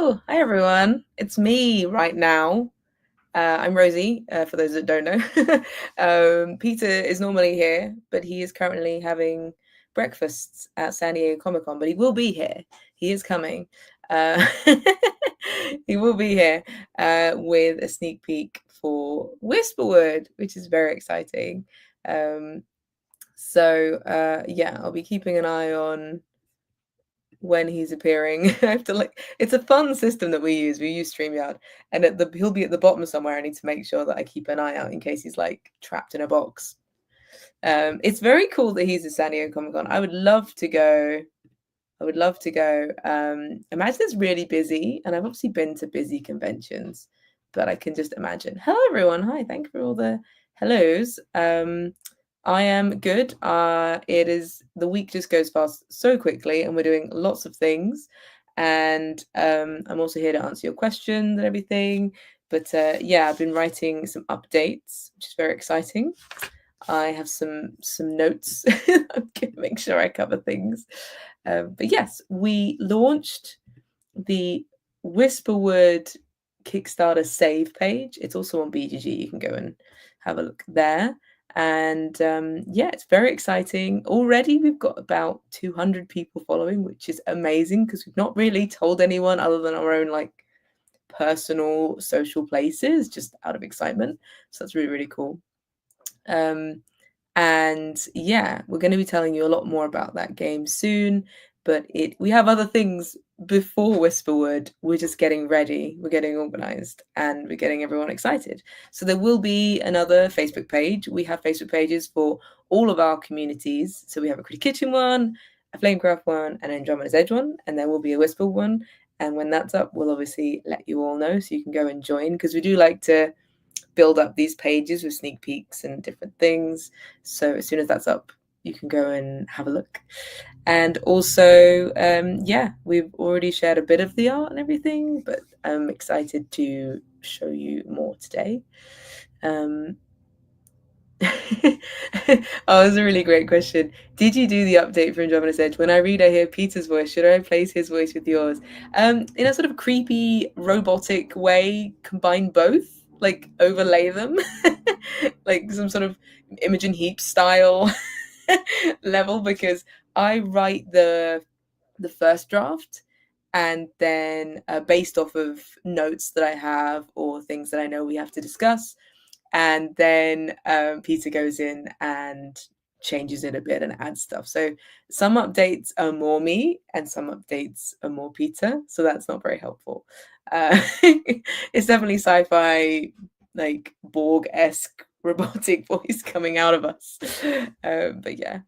Hello, hi everyone. It's me right now. I'm Rosie, for those that don't know. Peter is normally here, but he is currently having breakfast at San Diego Comic Con, but he will be here. He is coming. Uh, he will be here with a sneak peek for Whisperwood, which is very exciting. Yeah, I'll be keeping an eye on when he's appearing. I have to it's a fun system that we use. We use StreamYard, and he'll be at the bottom somewhere. I need to make sure that I keep an eye out in case he's like trapped in a box. It's very cool that he's at San Diego Comic Con. I would love to go. I would love to go. Imagine it's really busy, and I've obviously been to busy conventions, but I can just imagine. Hello, everyone. Hi, thank you for all the hellos. I am good. It is the week just goes past so quickly, and we're doing lots of things. And I'm also here to answer your questions and everything. But yeah, I've been writing some updates, which is very exciting. I have some notes. I'm gonna make sure I cover things. But yes, we launched the Whisperwood Kickstarter save page. It's also on BGG. You can go and have a look there. And yeah, it's very exciting. Already we've got about 200 people following, which is amazing because we've not really told anyone other than our own like personal social places, just out of excitement. So that's really, really cool. And yeah, we're going to be telling you a lot more about that game soon. But we have other things before Whisperwood. We're just getting ready, we're getting organized, and we're getting everyone excited. So there will be another Facebook page. We have Facebook pages for all of our communities. So we have a Critic Kitchen one, a Flamecraft one, and an Andromeda's Edge one, and there will be a Whisper one. And when that's up, we'll obviously let you all know so you can go and join, because we do like to build up these pages with sneak peeks and different things. So as soon as that's up, you can go and have a look. And also, yeah, we've already shared a bit of the art and everything, but I'm excited to show you more today. Oh, that's a really great question. Did you do the update for Andromeda's Edge? When I read, I hear Peter's voice. Should I replace his voice with yours? In a sort of creepy, robotic way, combine both, like overlay them, like some sort of Imogen Heap style level, because I write the first draft, and then based off of notes that I have or things that I know we have to discuss, and then Peter goes in and changes it a bit and adds stuff. So some updates are more me and some updates are more Peter, so that's not very helpful. It's definitely sci-fi, like Borg-esque robotic voice coming out of us. But yeah,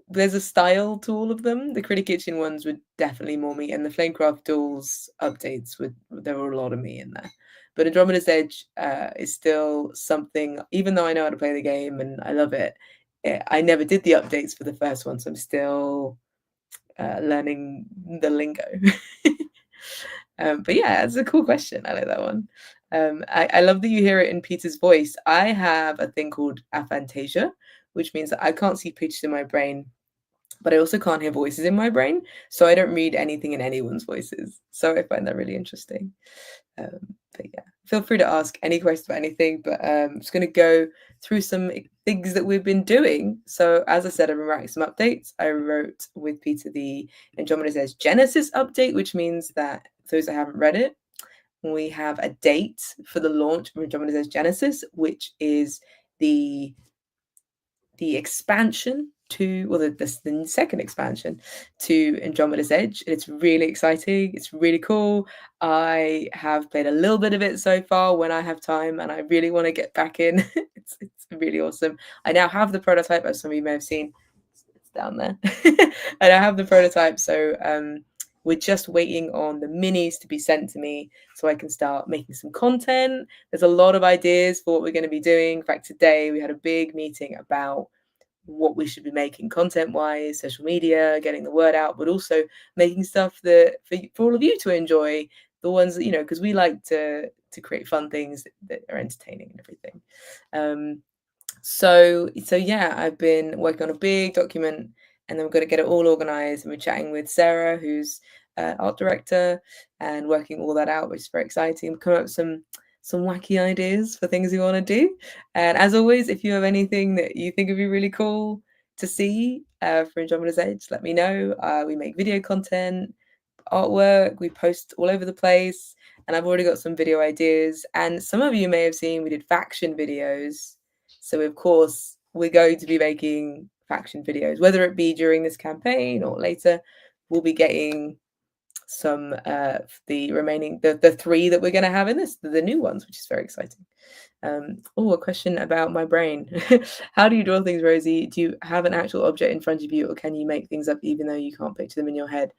there's a style to all of them. The Critic Kitchen ones were definitely more me, and the Flamecraft Duels updates there were a lot of me in there. But Andromeda's Edge is still something, even though I know how to play the game and I love it, I never did the updates for the first one, so I'm still learning the lingo. But yeah, it's a cool question. I like that one. I love that you hear it in Peter's voice. I have a thing called aphantasia, which means that I can't see pictures in my brain, but I also can't hear voices in my brain, so I don't read anything in anyone's voices. So I find that really interesting. But yeah, feel free to ask any questions about anything, but I'm just going to go through some things that we've been doing. So as I said, I've been writing some updates. I wrote with Peter the Andromeda's Edge Genesis update, which means that those that haven't read it, we have a date for the launch of Andromeda's Edge Genesis, which is the expansion to, well, the second expansion to Andromeda's Edge. It's really exciting. It's really cool. I have played a little bit of it so far when I have time, and I really want to get back in. It's really awesome. I now have the prototype, as some of you may have seen. It's down there. I now have the prototype, so we're just waiting on the minis to be sent to me so I can start making some content. There's a lot of ideas for what we're going to be doing. In fact, today we had a big meeting about what we should be making content-wise, social media, getting the word out, but also making stuff that for all of you to enjoy, the ones that, because we like to create fun things that are entertaining and everything. So yeah, I've been working on a big document, and then we're going to get it all organized, and we're chatting with Sarah, who's art director and working all that out, which is very exciting. Come up with some wacky ideas for things we want to do. And as always, if you have anything that you think would be really cool to see for Andromeda's Edge, let me know. We make video content, artwork, we post all over the place, and I've already got some video ideas. And some of you may have seen we did faction videos. So of course, we're going to be making faction videos, whether it be during this campaign or later. We'll be getting some the remaining the 3 that we're going to have in this, the new ones, which is very exciting. A question about my brain. How do you draw things, Rosie? Do you have an actual object in front of you, or can you make things up even though you can't picture them in your head?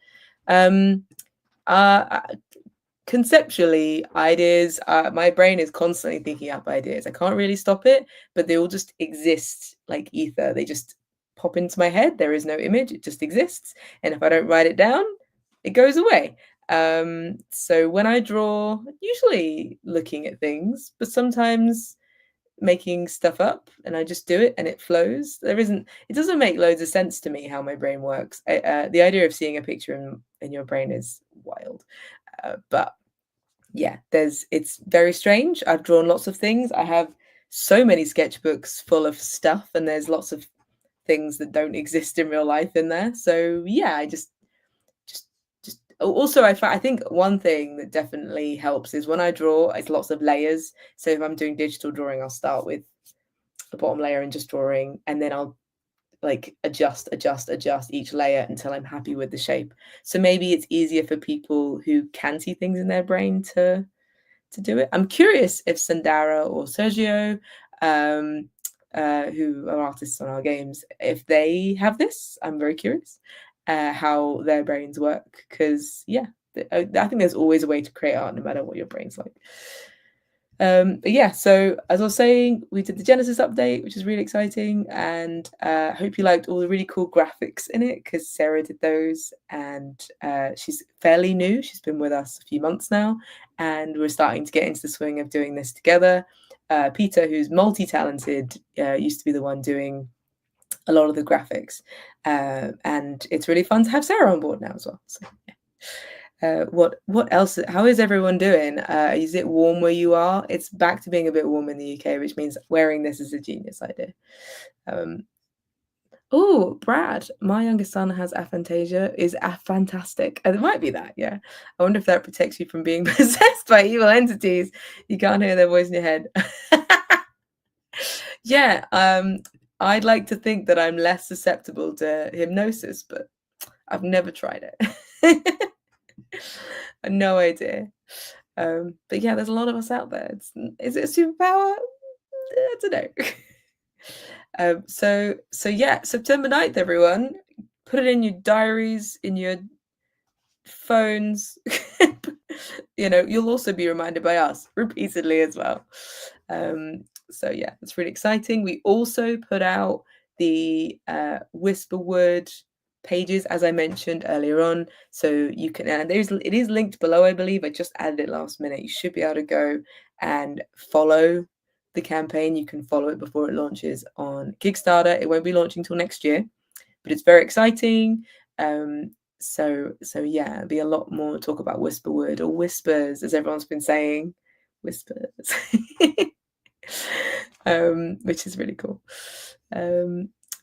Conceptually, ideas, my brain is constantly thinking up ideas. I can't really stop it, but they all just exist like ether. They just pop into my head. There is no image, it just exists. And if I don't write it down, it goes away. So when I draw, usually looking at things, but sometimes making stuff up, and I just do it and it flows. It doesn't make loads of sense to me how my brain works. The idea of seeing a picture in your brain is wild. But yeah, it's very strange. I've drawn lots of things. I have so many sketchbooks full of stuff, and there's lots of things that don't exist in real life in there. So yeah, I just also I think one thing that definitely helps is when I draw, it's lots of layers. So if I'm doing digital drawing, I'll start with the bottom layer and just drawing, and then I'll like adjust each layer until I'm happy with the shape. So maybe it's easier for people who can see things in their brain to do it. I'm curious if Sandara or Sergio, who are artists on our games, if they have this. I'm very curious how their brains work, because yeah, I think there's always a way to create art no matter what your brain's like. But yeah, so as I was saying, we did the Genesis update, which is really exciting, and I hope you liked all the really cool graphics in it, because Sarah did those, and she's fairly new. She's been with us a few months now, and we're starting to get into the swing of doing this together. Peter, who's multi-talented, used to be the one doing a lot of the graphics, and it's really fun to have Sarah on board now as well. So yeah. What else? How is everyone doing? Is it warm where you are? It's back to being a bit warm in the UK, which means wearing this is a genius idea. Oh, Brad, my youngest son has aphantasia. Is fantastic. It might be that, yeah. I wonder if that protects you from being possessed by evil entities. You can't hear their voice in your head. Yeah, I'd like to think that I'm less susceptible to hypnosis, but I've never tried it. No idea. But yeah, there's a lot of us out there. Is it a superpower? I don't know. So yeah, September 9th, everyone. Put it in your diaries, in your phones. You'll also be reminded by us repeatedly as well. So yeah, it's really exciting. We also put out the Whisperwood pages, as I mentioned earlier on, so you can, and it is linked below, I believe. I just added it last minute. You should be able to go and follow the campaign. You can follow it before it launches on Kickstarter. It won't be launching till next year, but it's very exciting. So yeah, there'll be a lot more talk about Whisperwood, or Whispers, as everyone's been saying. Whispers. Which is really cool.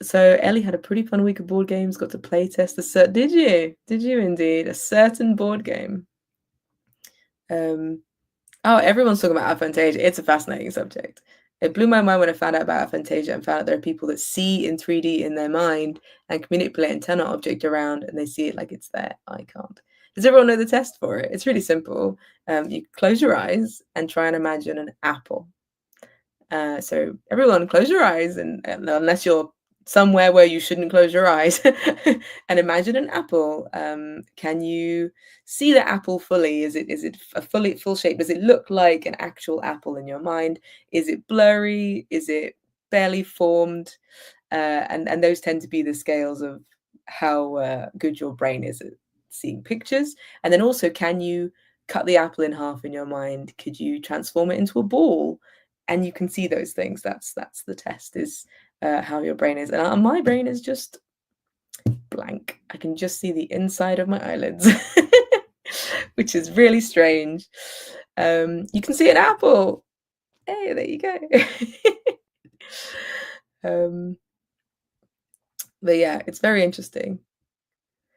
So Ellie had a pretty fun week of board games, got to play test did you indeed? A certain board game. Everyone's talking about aphantasia. It's a fascinating subject. It blew my mind when I found out about aphantasia and found out there are people that see in 3D in their mind and can manipulate and turn an object around, and they see it like it's there. I can't. Does everyone know the test for it? It's really simple. You close your eyes and try and imagine an apple. So everyone close your eyes, and unless you're somewhere where you shouldn't close your eyes, and imagine an apple. Can you see the apple fully? Is it a full shape? Does it look like an actual apple in your mind? Is it blurry? Is it barely formed? And those tend to be the scales of how good your brain is at seeing pictures. And then also, can you cut the apple in half in your mind? Could you transform it into a ball? And you can see those things. That's the test, is how your brain is. And my brain is just blank. I can just see the inside of my eyelids. which is really strange. You can see an apple. Hey, there you go. But yeah, it's very interesting.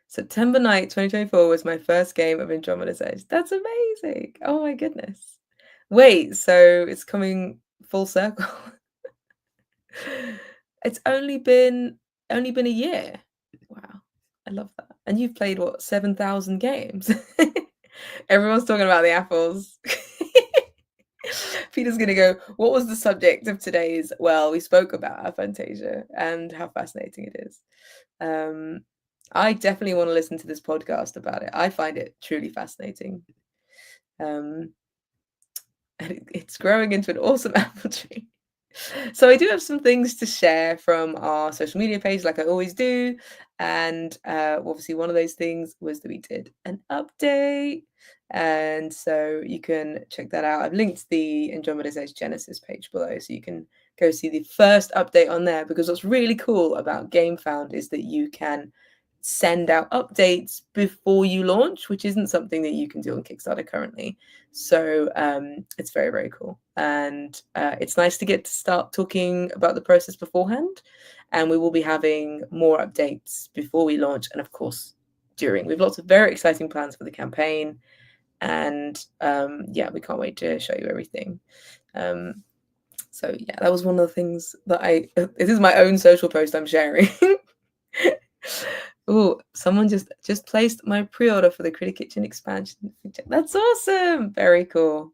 September 9th, 2024 was my first game of Andromeda's Edge. That's amazing. Oh my goodness. Wait, so it's coming full circle. It's only been a year. Wow. I love that. And you've played what, 7,000 games? Everyone's talking about the apples. Peter's gonna go, what was the subject of today's? Well, we spoke about aphantasia and how fascinating it is. I definitely want to listen to this podcast about it. I find it truly fascinating. And it's growing into an awesome apple tree. So I do have some things to share from our social media page, like I always do. And obviously one of those things was that we did an update. And so you can check that out. I've linked the Andromeda's Edge Genesis page below, so you can go see the first update on there, because what's really cool about GameFound is that you can send out updates before you launch, which isn't something that you can do on Kickstarter currently. So it's very, very cool. And it's nice to get to start talking about the process beforehand. And we will be having more updates before we launch. And of course, during. We have lots of very exciting plans for the campaign. And yeah, we can't wait to show you everything. So yeah, that was one of the things that this is my own social post I'm sharing. Oh, someone just placed my pre-order for the Critter Kitchen expansion. That's awesome. Very cool.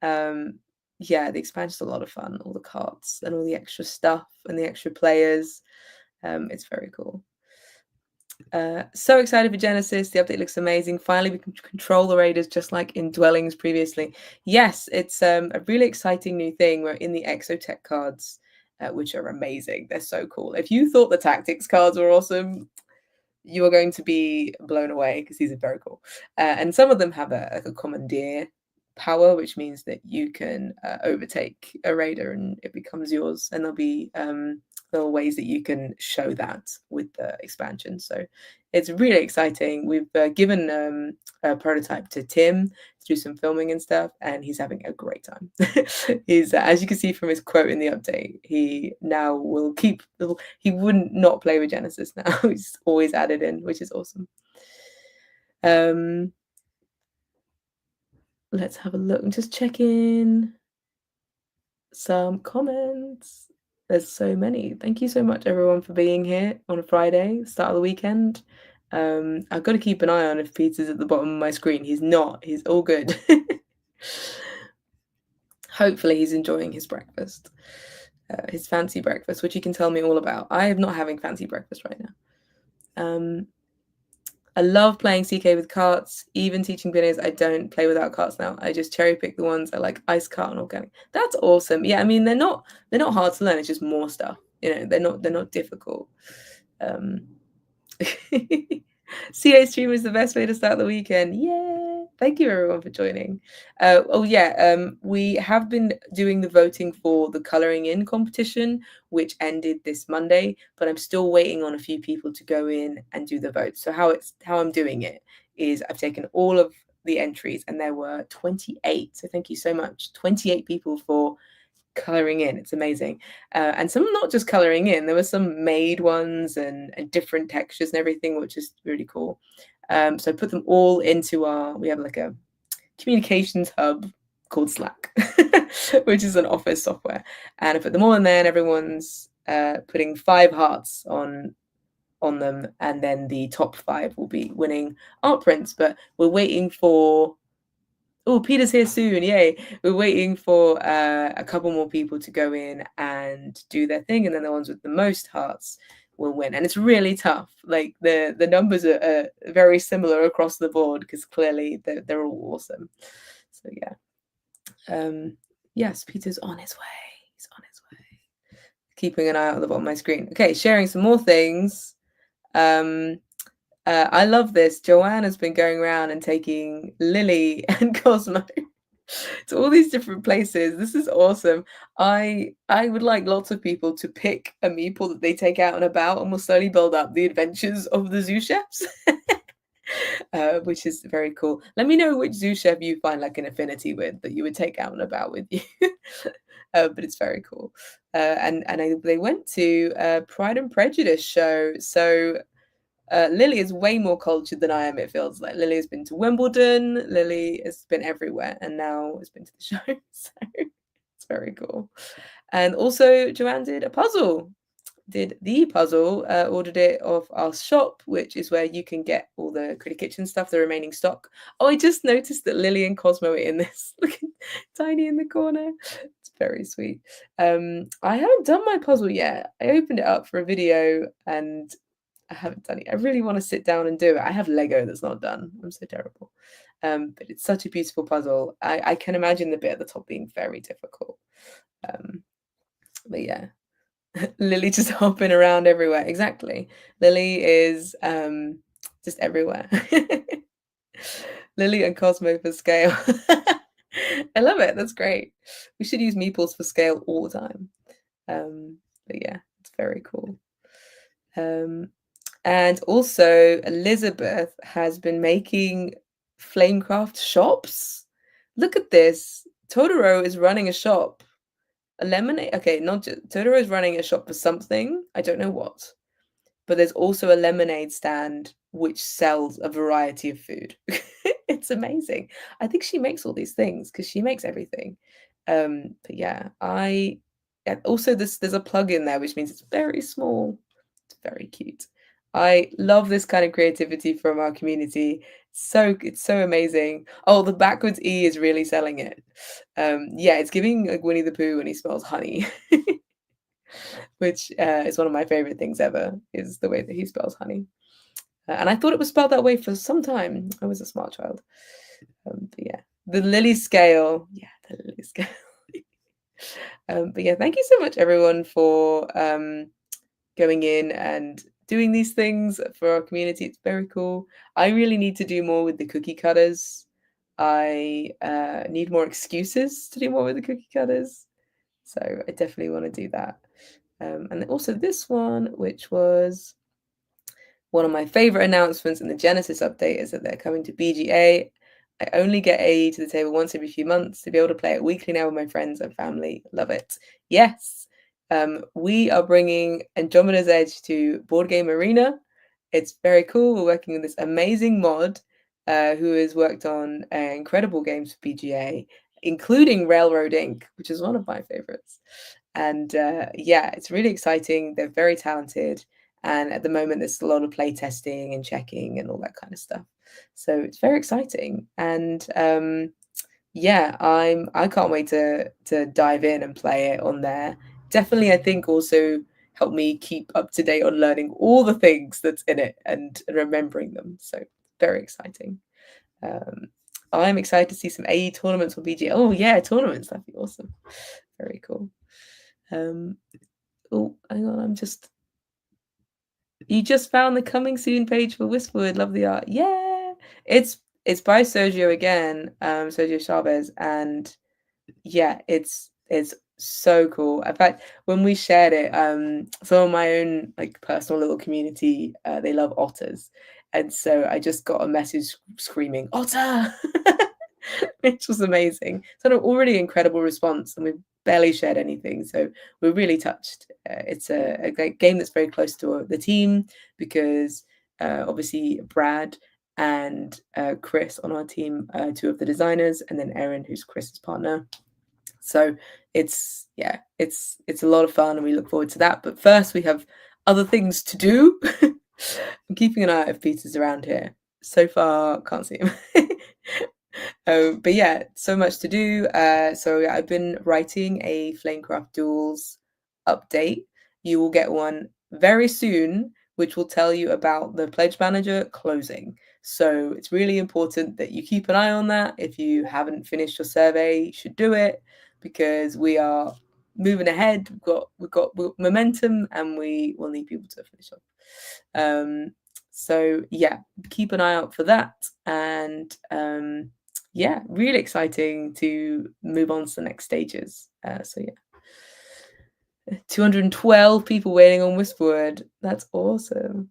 Yeah, the expansion's a lot of fun. All the carts and all the extra stuff and the extra players. It's very cool. So excited for Genesis. The update looks amazing. Finally, we can control the raiders just like in Dwellings previously. Yes, it's a really exciting new thing. We're in the Exotech cards, which are amazing. They're so cool. If you thought the tactics cards were awesome, you are going to be blown away, because these are very cool. And some of them have a commandeer power, which means that you can overtake a raider and it becomes yours. And there'll be little ways that you can show that with the expansion. So it's really exciting. We've given a prototype to Tim to do some filming and stuff, and he's having a great time. He's, as you can see from his quote in the update, he now will he wouldn't not play with Genesis now. He's always added in, which is awesome. Let's have a look. I'm just checking some comments. There's so many. Thank you so much, everyone, for being here on a Friday, start of the weekend. I've got to keep an eye on if Peter's at the bottom of my screen. He's not. He's all good. Hopefully he's enjoying his breakfast, his fancy breakfast, which he can tell me all about. I am not having fancy breakfast right now. I love playing CK with carts. Even teaching beginners, I don't play without carts now. I just cherry pick the ones I like. Ice cart and organic. That's awesome. Yeah, I mean they're not hard to learn. It's just more stuff. You know, they're not difficult. CA stream is the best way to start the weekend. Yeah, thank you everyone for joining. We have been doing the voting for the colouring in competition, which ended this Monday, but I'm still waiting on a few people to go in and do the vote. So how I'm doing it is I've taken all of the entries, and there were 28. So thank you so much, 28 people for colouring in. It's amazing. And some not just colouring in, there were some made ones and different textures and everything, which is really cool. So I put them all into we have like a communications hub called Slack, which is an office software. And I put them all in there, and everyone's putting 5 hearts on them, and then the top 5 will be winning art prints. But we're waiting for Peter's here soon. Yay. We're waiting for a couple more people to go in and do their thing, and then the ones with the most hearts will win. And it's really tough. Like the numbers are very similar across the board, because clearly they're all awesome. So yeah. Yes, Peter's on his way. He's on his way. Keeping an eye out at the bottom of my screen. Okay, sharing some more things. I love this. Joanne has been going around and taking Lily and Cosmo to all these different places. This is awesome. I would like lots of people to pick a meeple that they take out and about, and we'll slowly build up the adventures of the zoo chefs. which is very cool. Let me know which zoo chef you find like an affinity with that you would take out and about with you. But it's very cool. They went to Pride and Prejudice show. So Lily is way more cultured than I am, it feels like. Lily has been to Wimbledon, Lily has been everywhere, and now has been to the show. So it's very cool. And also, Joanne did a puzzle. Did the puzzle, ordered it off our shop, which is where you can get all the Critter Kitchen stuff, the remaining stock. Oh, I just noticed that Lily and Cosmo are in this, looking tiny in the corner. It's very sweet. I haven't done my puzzle yet. I opened it up for a video and I haven't done it. I really want to sit down and do it. I have Lego that's not done. I'm so terrible. But it's such a beautiful puzzle. I can imagine the bit at the top being very difficult. But yeah. Lily just hopping around everywhere. Exactly. Lily is just everywhere. Lily and Cosmo for scale. I love it. That's great. We should use meeples for scale all the time. But yeah, it's very cool. And also Elizabeth has been making flamecraft shops. Look at this. Totoro is running a shop. A lemonade? Okay, not just Totoro is running a shop for something. I don't know what. But there's also a lemonade stand which sells a variety of food. It's amazing. I think she makes all these things because she makes everything. But yeah, also there's a plug in there, which means it's very small. It's very cute. I love this kind of creativity from our community. It's so amazing. Oh, the backwards E is really selling it. Yeah, it's giving like Winnie the Pooh when he smells honey, which is one of my favorite things ever. Is the way that he spells honey. And I thought it was spelled that way for some time. I was a smart child. But yeah, the lily scale. Yeah, the lily scale. But yeah, thank you so much, everyone, for going in and doing these things for our community. It's very cool. I really need to do more with the cookie cutters. I need more excuses to do more with the cookie cutters. So I definitely want to do that. And also this one, which was one of my favorite announcements in the Genesis update, is that they're coming to BGA. I only get AE to the table once every few months to be able to play it weekly now with my friends and family. Love it. Yes. We are bringing Andromeda's Edge to Board Game Arena. It's very cool. We're working with this amazing mod who has worked on incredible games for BGA, including Railroad Inc., which is one of my favorites. And yeah, it's really exciting. They're very talented. And at the moment, there's a lot of play testing and checking and all that kind of stuff. So it's very exciting. And yeah, I can't wait to dive in and play it on there. Definitely, I think also help me keep up to date on learning all the things that's in it and remembering them. So very exciting. I'm excited to see some AE tournaments on BG. Oh yeah, tournaments, that'd be awesome. Very cool. Oh, hang on, you just found the coming soon page for Whisperwood. Love the art. Yeah. It's by Sergio again, Sergio Chavez, and yeah, it's so cool. In fact, when we shared it, some of my own like personal little community, they love otters. And so I just got a message screaming, "Otter!" which was amazing. So an already incredible response, and we've barely shared anything. So we're really touched. It's a game that's very close to the team because obviously Brad and Chris on our team, two of the designers, and then Erin, who's Chris's partner. So it's a lot of fun, and we look forward to that. But first, we have other things to do. I'm keeping an eye out if Peter's around here. So far, can't see him. But yeah, so much to do. So I've been writing a Flamecraft Duels update. You will get one very soon, which will tell you about the Pledge Manager closing. So it's really important that you keep an eye on that. If you haven't finished your survey, you should do it because we are moving ahead. We've got momentum, and we will need people to finish off. So yeah, keep an eye out for that. And yeah, really exciting to move on to the next stages. So yeah, 212 people waiting on Whisperwood. That's awesome.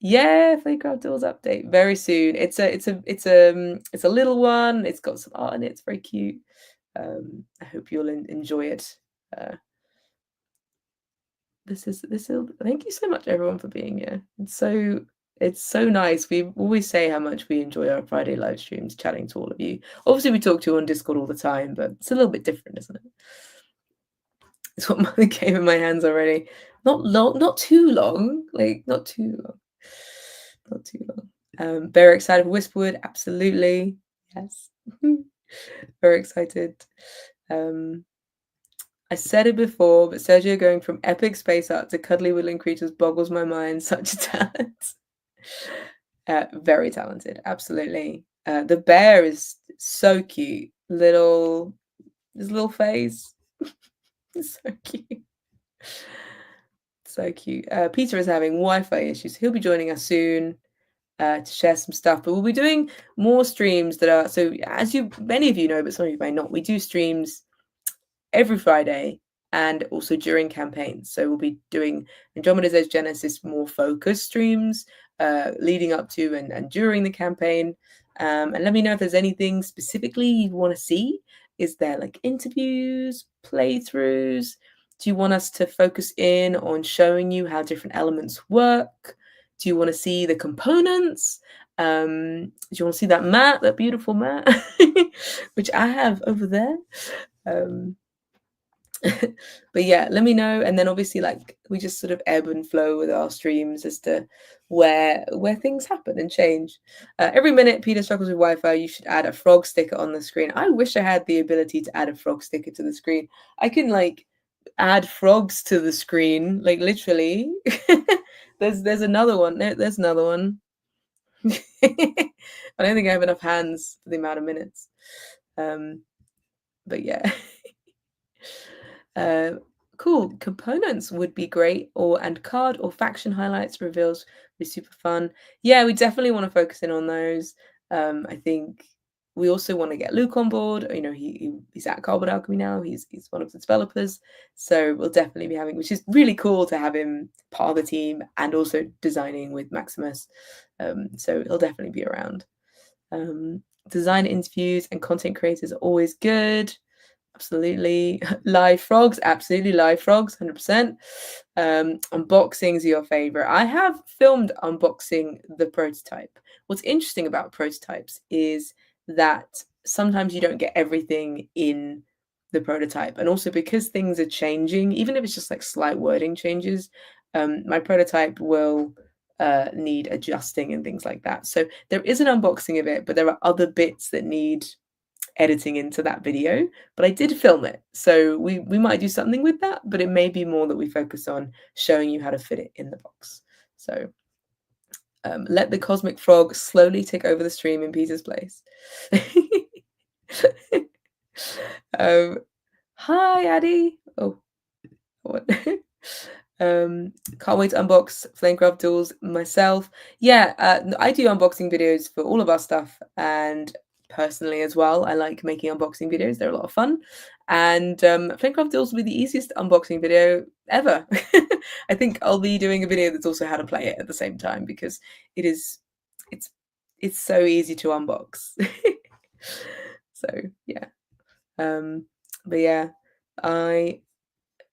Yeah, Playcraft Dolls update very soon. It's a little one. It's got some art in it. It's very cute. I hope you'll enjoy it. Uh, this is. Thank you so much, everyone, for being here. It's so nice. We always say how much we enjoy our Friday live streams, chatting to all of you. Obviously, we talk to you on Discord all the time, but it's a little bit different, isn't it? It's what mother came in my hands already. Not long, not too long. Like not too long. Not too long. Very excited for Whisperwood. Absolutely. Yes. Very excited. I said it before, but Sergio going from epic space art to cuddly woodland creatures boggles my mind. Such a talent. Very talented. Absolutely. The bear is so cute. His little face. It's so cute. So cute. Peter is having Wi-Fi issues. He'll be joining us soon. To share some stuff, but we'll be doing more streams that are so as many of you know, but some of you may not. We do streams every Friday and also during campaigns. So we'll be doing Andromeda's Edge Genesis more focused streams leading up to and during the campaign. And let me know if there's anything specifically you want to see. Is there like interviews, playthroughs? Do you want us to focus in on showing you how different elements work? Do you want to see the components? Do you want to see that mat, that beautiful mat, which I have over there? But yeah, let me know. And then obviously, like we just sort of ebb and flow with our streams as to where things happen and change. Every minute Peter struggles with Wi-Fi, you should add a frog sticker on the screen. I wish I had the ability to add a frog sticker to the screen. I can like add frogs to the screen, like literally. There's another one. There's another one. I don't think I have enough hands for the amount of minutes. But yeah. Cool. Components would be great, and card or faction highlights reveals would be super fun. Yeah, we definitely want to focus in on those. I think we also want to get Luke on board. You know, he's at Cardboard Alchemy now. He's one of the developers, so we'll definitely be having, which is really cool to have him part of the team and also designing with Maximus. So he'll definitely be around. Design interviews and content creators are always good. Absolutely. Live frogs, absolutely live frogs, 100%. Unboxings are your favorite. I have filmed unboxing the prototype. What's interesting about prototypes is that sometimes you don't get everything in the prototype. And also because things are changing, even if it's just like slight wording changes, my prototype will need adjusting and things like that. So there is an unboxing of it, but there are other bits that need editing into that video, but I did film it, so we might do something with that, but it may be more that we focus on showing you how to fit it in the box. So let the cosmic frog slowly take over the stream in Peter's place. Hi Addie. Oh, what? Can't wait to unbox Flamecraft tools myself. Yeah, I do unboxing videos for all of our stuff, and personally as well, I like making unboxing videos. They're a lot of fun, and Flamecraft tools will be the easiest unboxing video ever. I think I'll be doing a video that's also how to play it at the same time, because it's so easy to unbox. So yeah, but yeah, I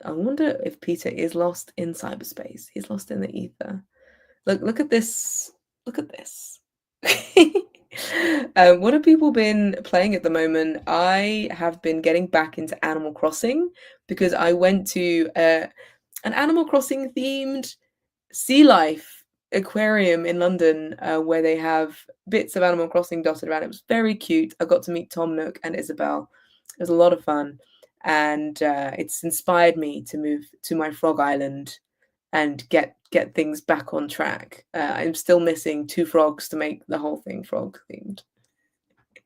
wonder if Peter is lost in cyberspace. He's lost in the ether. Look at this. Look at this. What have people been playing at the moment? I have been getting back into Animal Crossing because I went to an Animal Crossing themed sea life aquarium in London where they have bits of Animal Crossing dotted around. It was very cute. I got to meet Tom Nook and Isabel. It was a lot of fun. And it's inspired me to move to my frog island and get things back on track. I'm still missing 2 frogs to make the whole thing frog themed.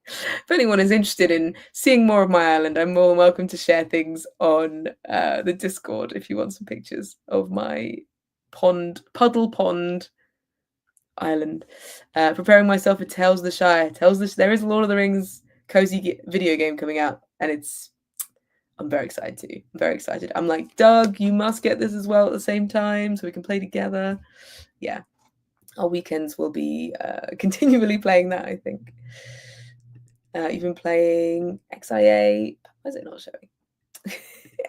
If anyone is interested in seeing more of my island, I'm more than welcome to share things on the Discord if you want some pictures of my puddle pond island. Preparing myself for Tales of the Shire. There is a Lord of the Rings cozy video game coming out, and I'm very excited too. I'm very excited. I'm like, Doug, you must get this as well at the same time so we can play together. Yeah, our weekends will be continually playing that, I think. You've been playing XIA. Why is it not showing?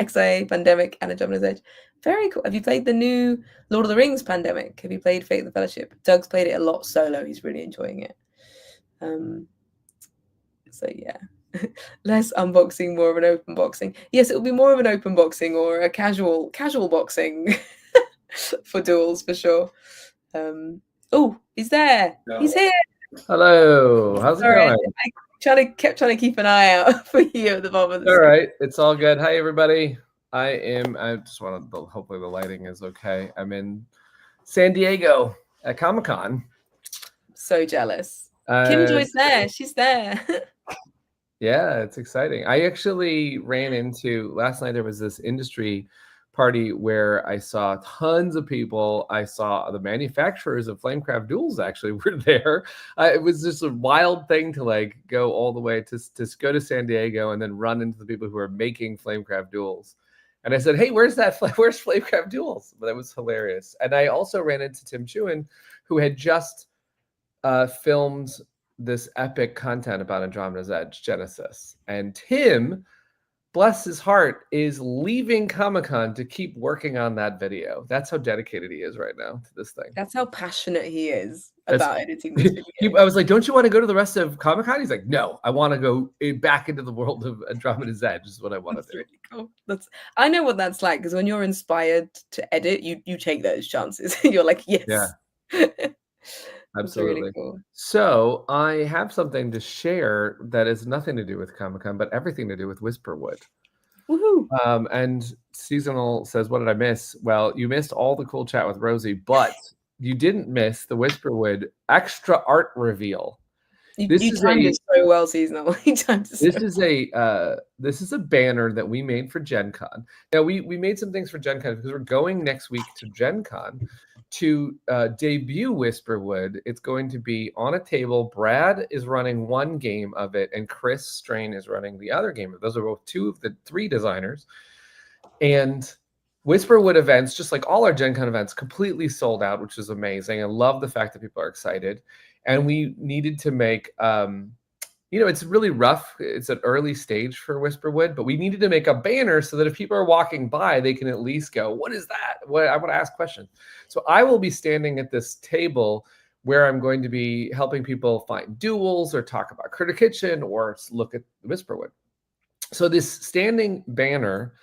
XIA, Pandemic, and Andromeda's Edge. Very cool. Have you played the new Lord of the Rings Pandemic? Have you played Fate of the Fellowship? Doug's played it a lot solo. He's really enjoying it. So yeah, less unboxing, more of an open boxing. Yes, it will be more of an open boxing or a casual boxing for duels for sure. Oh, he's there. No. He's here. Hello. How's it going? I kept trying to keep an eye out for you at the bottom of the screen. All right, it's all good. Hi everybody. I just wanted to, hopefully the lighting is okay. I'm in San Diego at Comic-Con. So jealous. Kim Joy's there. She's there. Yeah, it's exciting. I actually ran into last night. There was this industry party where I saw tons of people. I saw the manufacturers of Flamecraft Duels actually were there. It was just a wild thing to like go all the way to go to San Diego and then run into the people who are making Flamecraft Duels. And I said, hey, where's Flamecraft Duels? But that was hilarious. And I also ran into Tim Chewin, who had just filmed this epic content about Andromeda's Edge Genesis. And Tim, bless his heart, is leaving Comic-Con to keep working on that video. That's how dedicated he is right now to this thing. That's how passionate he is about editing this video. I was like, don't you want to go to the rest of Comic-Con? He's like, no, I want to go back into the world of Andromeda's Edge is what I want to do. Really cool. I know what that's like, because when you're inspired to edit, you take those chances. You're like, yes. Yeah. Absolutely. Really cool. So I have something to share that has nothing to do with Comic-Con, but everything to do with Whisperwood. Woohoo! And Seasonal says, what did I miss? Well, you missed all the cool chat with Rosie, but you didn't miss the Whisperwood extra art reveal. You timed it so well, Seasonal. This is a banner that we made for Gen Con. Now we made some things for Gen Con because we're going next week to Gen Con to debut Whisperwood. It's going to be on a table. Brad is running one game of it, and Chris Strain is running the other game. Those are both two of the three designers. And Whisperwood events, just like all our Gen Con events, completely sold out, which is amazing. I love the fact that people are excited. And we needed to make, it's really rough. It's an early stage for Whisperwood, but we needed to make a banner so that if people are walking by, they can at least go, what is that? I want to ask questions. So I will be standing at this table where I'm going to be helping people find duels or talk about Critter Kitchen or look at Whisperwood. So this standing banner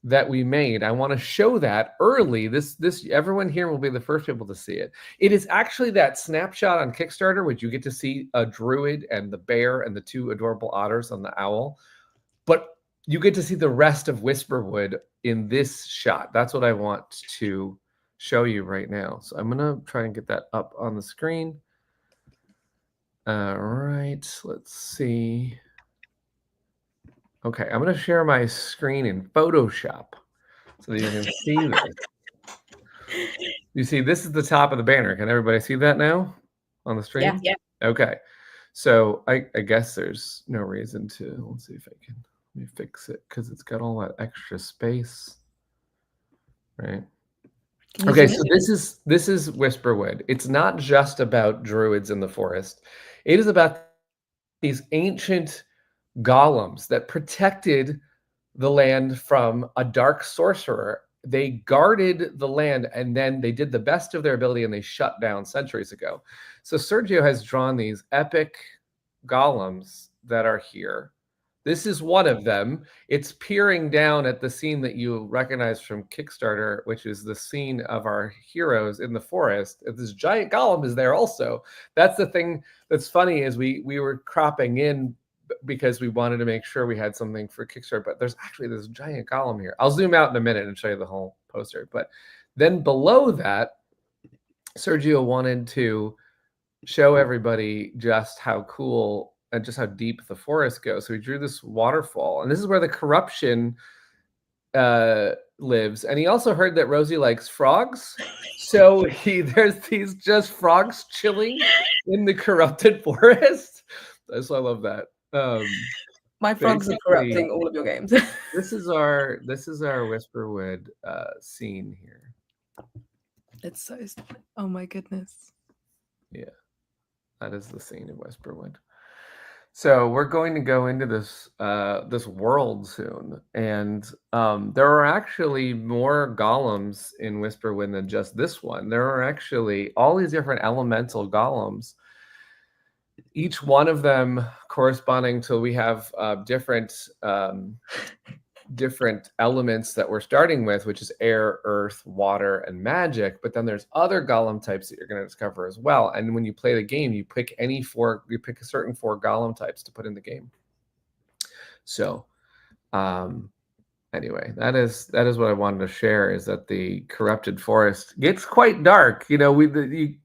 that we made, I want to show that early. This everyone here will be the first people to see it. It is actually that snapshot on Kickstarter, which you get to see a druid and the bear and the two adorable otters on the owl. But you get to see the rest of Whisperwood in this shot. That's what I want to show you right now. So I'm gonna try and get that up on the screen. All right, let's see. Okay, I'm going to share my screen in Photoshop so that you can see this. You see, this is the top of the banner. Can everybody see that now on the screen? Yeah. Okay. So I guess there's no reason to, let's see if I can, let me fix it because it's got all that extra space, right? Okay, so this is Whisperwood. It's not just about druids in the forest. It is about these ancient golems that protected the land from a dark sorcerer. They guarded the land, and then they did the best of their ability, and they shut down centuries ago. So Sergio has drawn these epic golems that are here. This is one of them. It's peering down at the scene that you recognize from Kickstarter, which is the scene of our heroes in the forest. This giant golem is there also. That's the thing that's funny is we were cropping in because we wanted to make sure we had something for Kickstarter, but there's actually this giant golem here. I'll zoom out in a minute and show you the whole poster. But then below that, Sergio wanted to show everybody just how cool and just how deep the forest goes. So he drew this waterfall, and this is where the corruption lives. And he also heard that Rosie likes frogs. So there's these just frogs chilling in the corrupted forest. So I love that. My frogs are corrupting all of your games. This is our Whisperwood scene here. It's so, oh my goodness. Yeah, that is the scene in Whisperwood. So we're going to go into this this world soon, and there are actually more golems in Whisperwind than just this one. There are actually all these different elemental golems, each one of them corresponding to we have different elements that we're starting with, which is air, earth, water, and magic. But then there's other golem types that you're going to discover as well. And when you play the game, you pick you pick a certain 4 golem types to put in the game. So anyway, that is what I wanted to share, is that the corrupted forest gets quite dark. You know,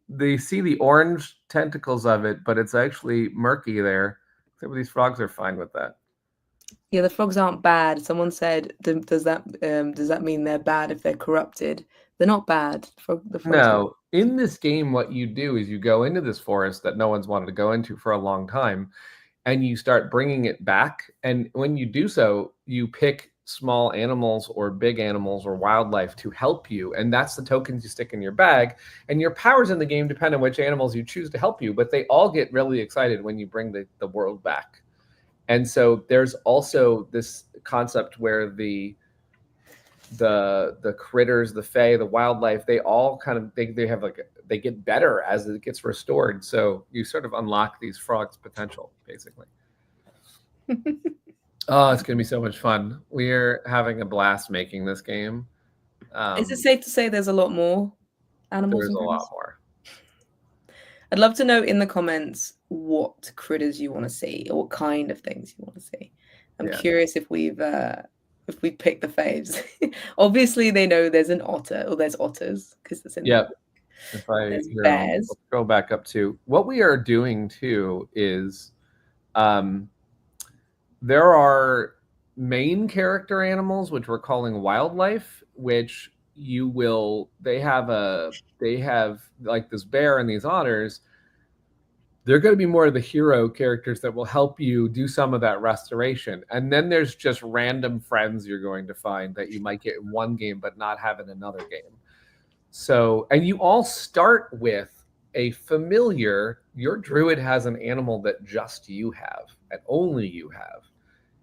they see the orange tentacles of it, but it's actually murky there. Some of these frogs are fine with that. Yeah, the frogs aren't bad. Someone said, does that mean they're bad if they're corrupted? They're not bad. The frogs No, in this game, what you do is you go into this forest that no one's wanted to go into for a long time, and you start bringing it back. And when you do so, you pick small animals or big animals or wildlife to help you. And that's the tokens you stick in your bag. And your powers in the game depend on which animals you choose to help you, but they all get really excited when you bring the world back. And so there's also this concept where the critters, the fae, the wildlife, they all kind of they have they get better as it gets restored. So you sort of unlock these frogs' potential, basically. Oh, it's gonna be so much fun. We're having a blast making this game. Is it safe to say there's a lot more animals? There's a lot more. I'd love to know in the comments what critters you want to see, or what kind of things you want to see. I'm curious if we've picked the faves. Obviously, they know there's an otter, or there's otters, because it's in Yep. If I there's bears. Let's go back up to what we are doing too is there are main character animals, which we're calling wildlife, which they have like this bear and these otters. They're going to be more of the hero characters that will help you do some of that restoration. And then there's just random friends you're going to find that you might get in one game but not have in another game. So, and you all start with a familiar. Your druid has an animal that just you have and only you have.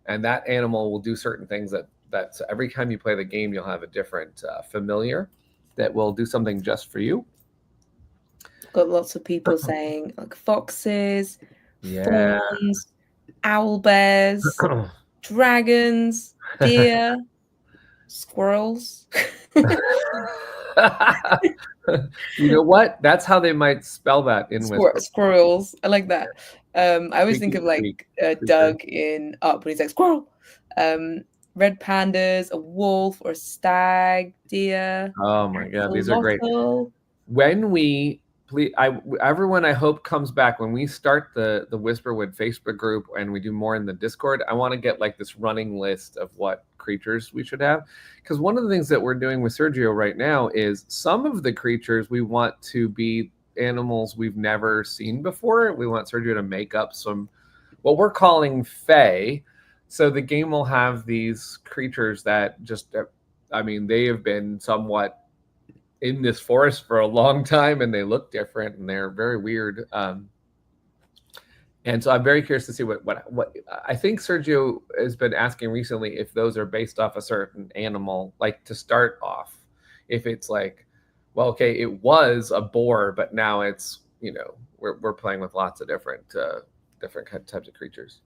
And that animal will do certain things that so every time you play the game, you'll have a different familiar that will do something just for you. Got lots of people saying like foxes, fawns, owl bears, dragons, deer, squirrels. You know what? That's how they might spell that in squirrels. I like that. I always think of like Doug in Up when he's like squirrel. Red pandas, a wolf or a stag, deer. Oh my god, these are great. When we everyone I hope comes back when we start the Whisperwood Facebook group and we do more in the Discord. I want to get like this running list of what creatures we should have, because one of the things that we're doing with Sergio right now is some of the creatures we want to be animals we've never seen before. We want Sergio to make up some what we're calling fae. So the game will have these creatures that just, I mean, they have been somewhat in this forest for a long time and they look different and they're very weird. And so I'm very curious to see what I think Sergio has been asking recently, if those are based off a certain animal, like to start off, if it's like, well, okay, it was a boar, but now it's, you know, we're playing with lots of different types of creatures.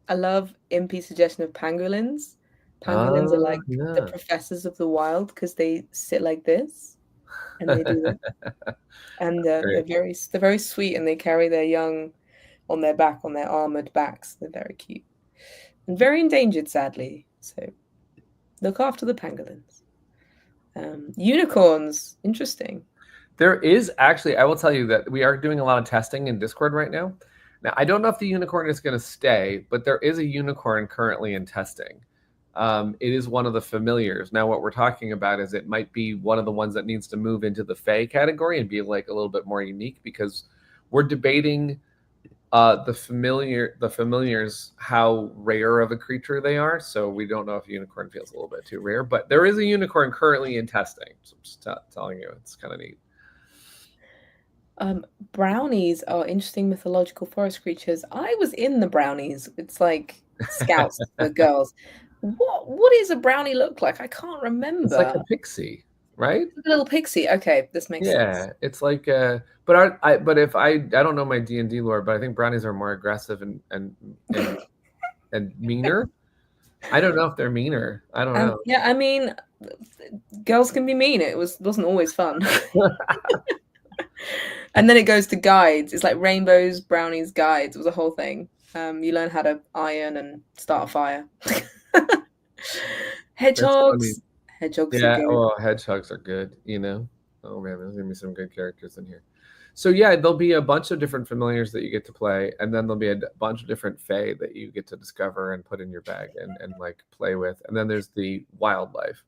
I love Impy's suggestion of pangolins. Pangolins are like the professors of the wild because they sit like this and they do that. And they're very sweet, and they carry their young on their back, on their armored backs. They're very cute and very endangered, sadly. So look after the pangolins. Unicorns, interesting. There is actually, I will tell you that we are doing a lot of testing in Discord right now. Now, I don't know if the unicorn is going to stay, but there is a unicorn currently in testing. It is one of the familiars. Now, what we're talking about is it might be one of the ones that needs to move into the fae category and be like a little bit more unique, because we're debating the familiars, how rare of a creature they are. So we don't know if unicorn feels a little bit too rare, but there is a unicorn currently in testing. So I'm just telling you, it's kind of neat. Brownies are interesting mythological forest creatures. I was in the brownies. It's like scouts for girls. What does a brownie look like? I can't It's like remember. a pixie, right? A little pixie. Okay, this makes sense. Yeah, it's like but if I don't know my D&D lore, but I think brownies are more aggressive and meaner. I don't know if they're meaner. I don't know. Yeah, I mean, girls can be mean. Wasn't always fun. And then it goes to guides. It's like rainbows, brownies, guides. It was a whole thing. You learn how to iron and start a fire. That's funny. Hedgehogs. Hedgehogs are Yeah, good. oh, hedgehogs are good, you know. Oh man, there's gonna be some good characters in here. So yeah, there'll be a bunch of different familiars that you get to play, and then there'll be a bunch of different fae that you get to discover and put in your bag and like play with. And then there's the wildlife.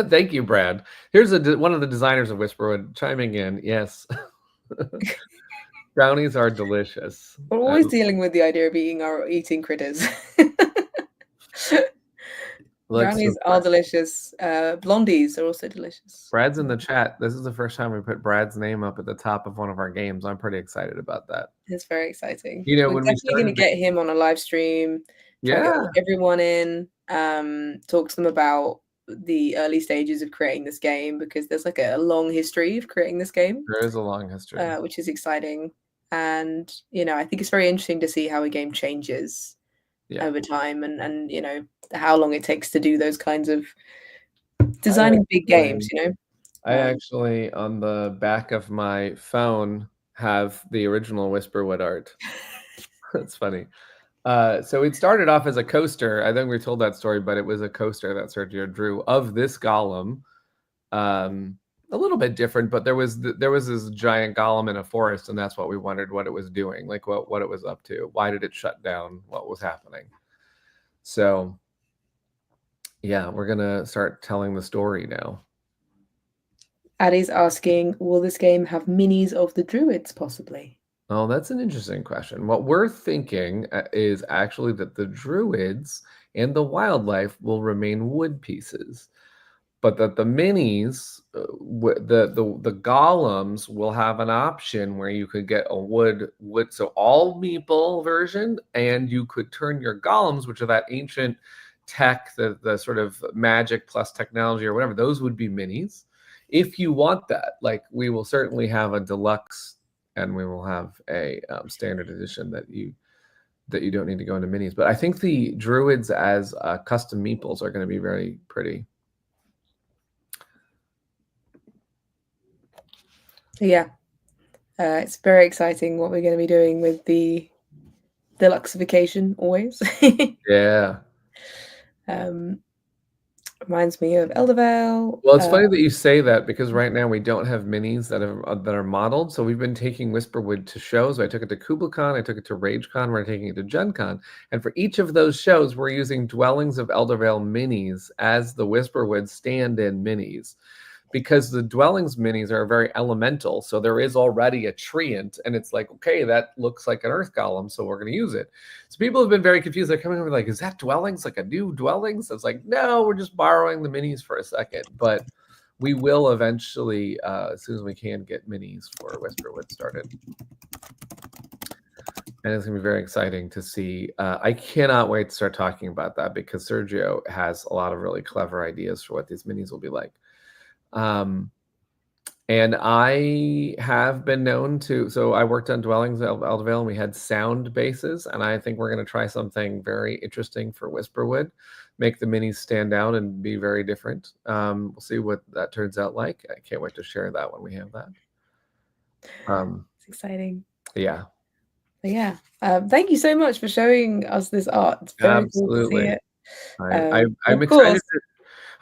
Thank you, Brad. Here's one of the designers of Whisperwood chiming in. Yes, brownies are delicious. We're always dealing with the idea of eating critters. Brownies are delicious. Blondies are also delicious. Brad's in the chat. This is the first time we put Brad's name up at the top of one of our games. I'm pretty excited about that. It's very exciting. You know, We're when we definitely going to get him on a live stream. Try and get everyone in. Talk to them about the early stages of creating this game, because there's like a long history of creating this game. There is a long history, which is exciting. And I think it's very interesting to see how a game changes over time, and how long it takes to do those kinds of designing big games. I actually, on the back of my phone, have the original Whisperwood art. That's funny. So it started off as a coaster. I think we told that story, but it was a coaster that Sergio drew of this golem. A little bit different, but there was this giant golem in a forest, and that's what we wondered what it was doing, like what it was up to. Why did it shut down? What was happening? So yeah, we're gonna start telling the story now. Addie's asking, will this game have minis of the druids possibly? Oh, that's an interesting question. What we're thinking is actually that the druids and the wildlife will remain wood pieces, but that the minis, the golems, will have an option where you could get a wood, so all meeple version, and you could turn your golems, which are that ancient tech, the sort of magic plus technology or whatever, those would be minis. If you want that, like, we will certainly have a deluxe, and we will have a standard edition that you don't need to go into minis. But I think the druids as custom meeples are going to be very pretty. Yeah, it's very exciting what we're going to be doing with the deluxeification always. Yeah. Reminds me of Eldervale. Well, it's funny that you say that, because right now we don't have minis that are modeled. So we've been taking Whisperwood to shows. I took it to KublaCon, I took it to RageCon, we're taking it to Gen Con. And for each of those shows, we're using Dwellings of Eldervale minis as the Whisperwood stand-in minis, because the Dwellings minis are very elemental. So there is already a treant, and it's like, okay, that looks like an earth golem, so we're going to use it. So people have been very confused. They're coming over like, is that Dwellings, like a new Dwellings? I was like, no, we're just borrowing the minis for a second. But we will eventually, as soon as we can, get minis for Whisperwood started. And it's going to be very exciting to see. I cannot wait to start talking about that, because Sergio has a lot of really clever ideas for what these minis will be like. And I have been known to, so I worked on Dwellings of Eldervale, and we had sound bases, and I think we're going to try something very interesting for Whisperwood, make the minis stand out and be very different. We'll see what that turns out like. I can't wait to share that when we have that. It's exciting. Yeah. But yeah. Thank you so much for showing us this art. It's very cool to see it. I'm excited.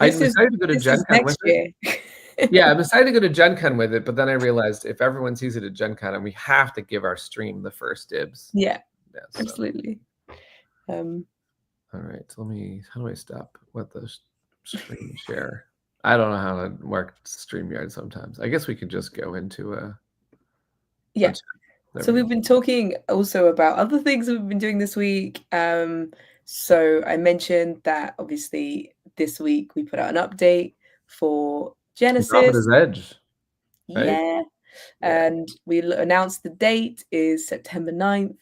I'm excited to go to Gen Con with it. Yeah, I'm excited to go to Gen Con with it, but then I realized if everyone sees it at Gen Con, and we have to give our stream the first dibs. Yeah, absolutely. All right, so how do I stop with the screen share? I don't know how to work StreamYard sometimes. I guess we could just go into a... Yeah. So we've been talking also about other things that we've been doing this week. So I mentioned that obviously this week we put out an update for Genesis. Andromeda's Edge. Right? Yeah. Yeah. And we announced the date is September 9th.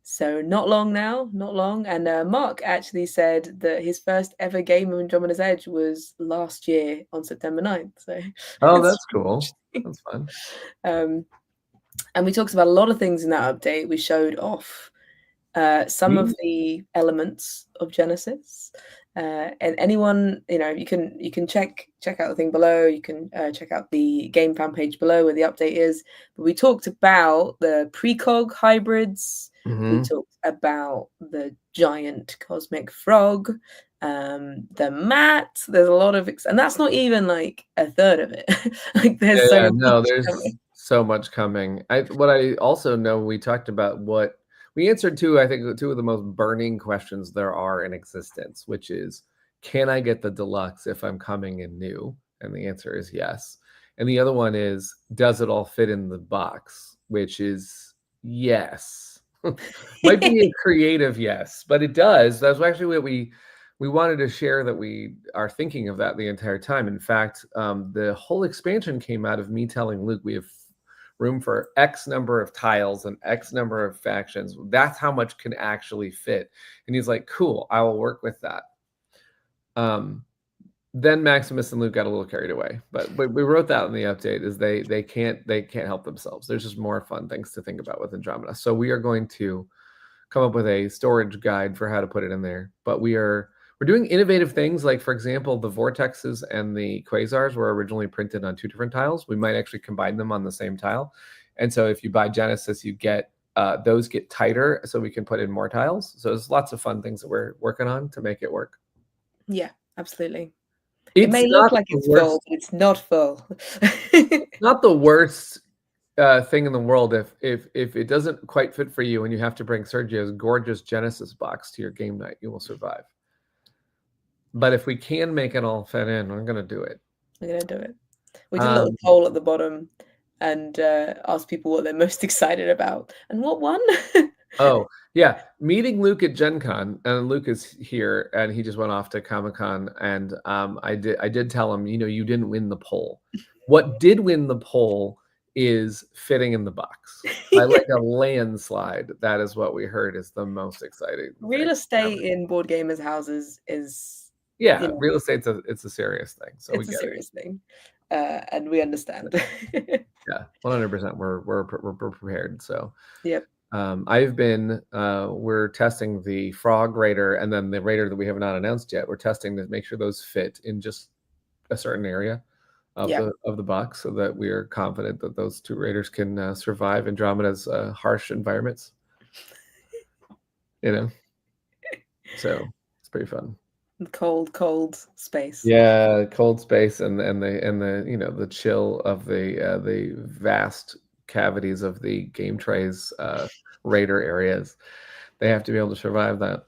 So not long now, not long. And Mark actually said that his first ever game of Andromeda's Edge was last year on September 9th. So Oh, it's that's cool. That's fun. And we talked about a lot of things in that update. We showed off some of the elements of Genesis. And anyone, you can check out the thing below. You can check out the game fan page below where the update is. But we talked about the Precog hybrids. We talked about the giant cosmic frog, the mat. There's a lot of, and that's not even like a third of it. Like there's so much there's coming. so much coming. What I also know, we talked about what we answered to, I think, two of the most burning questions there are in existence, which is, can I get the deluxe if I'm coming in new? And the answer is yes. And the other one is, does it all fit in the box? Which is yes. Might be a creative yes, but it does. That's actually what we wanted to share, that we are thinking of that the entire time. In fact, the whole expansion came out of me telling Luke we have room for X number of tiles and X number of factions. That's how much can actually fit. And he's like, cool, I will work with that. Then Maximus and Luke got a little carried away, but we wrote that in the update, is they can't help themselves. There's just more fun things to think about with Andromeda. So we are going to come up with a storage guide for how to put it in there. But we're doing innovative things, like, for example, the vortexes and the quasars were originally printed on 2 different tiles. We might actually combine them on the same tile. And so if you buy Genesis, you get those get tighter, so we can put in more tiles. So there's lots of fun things that we're working on to make it work. Yeah, absolutely. It may look like it's full, but it's not full. Not the worst thing in the world if it doesn't quite fit for you and you have to bring Sergio's gorgeous Genesis box to your game night. You will survive. But if we can make it all fit in, we're gonna do it. We're gonna do it. We did a little poll at the bottom and asked people what they're most excited about, and what won. Oh yeah, meeting Luke at Gen Con, and Luke is here, and he just went off to Comic-Con, and I did tell him, you didn't win the poll. What did win the poll is fitting in the box by like a landslide. That is what we heard is the most exciting. Real estate in board gamers' houses is real estate's it's a serious thing. So it's a serious thing, and we understand. Yeah, 100%. We're prepared. So yep. I've been we're testing the Frog Raider and then the Raider that we have not announced yet. We're testing to make sure those fit in just a certain area of the box, so that we are confident that those 2 Raiders can survive Andromeda's harsh environments. So it's pretty fun. Cold space. Yeah, cold space and the the chill of the vast cavities of the game trays, Raider areas. They have to be able to survive that.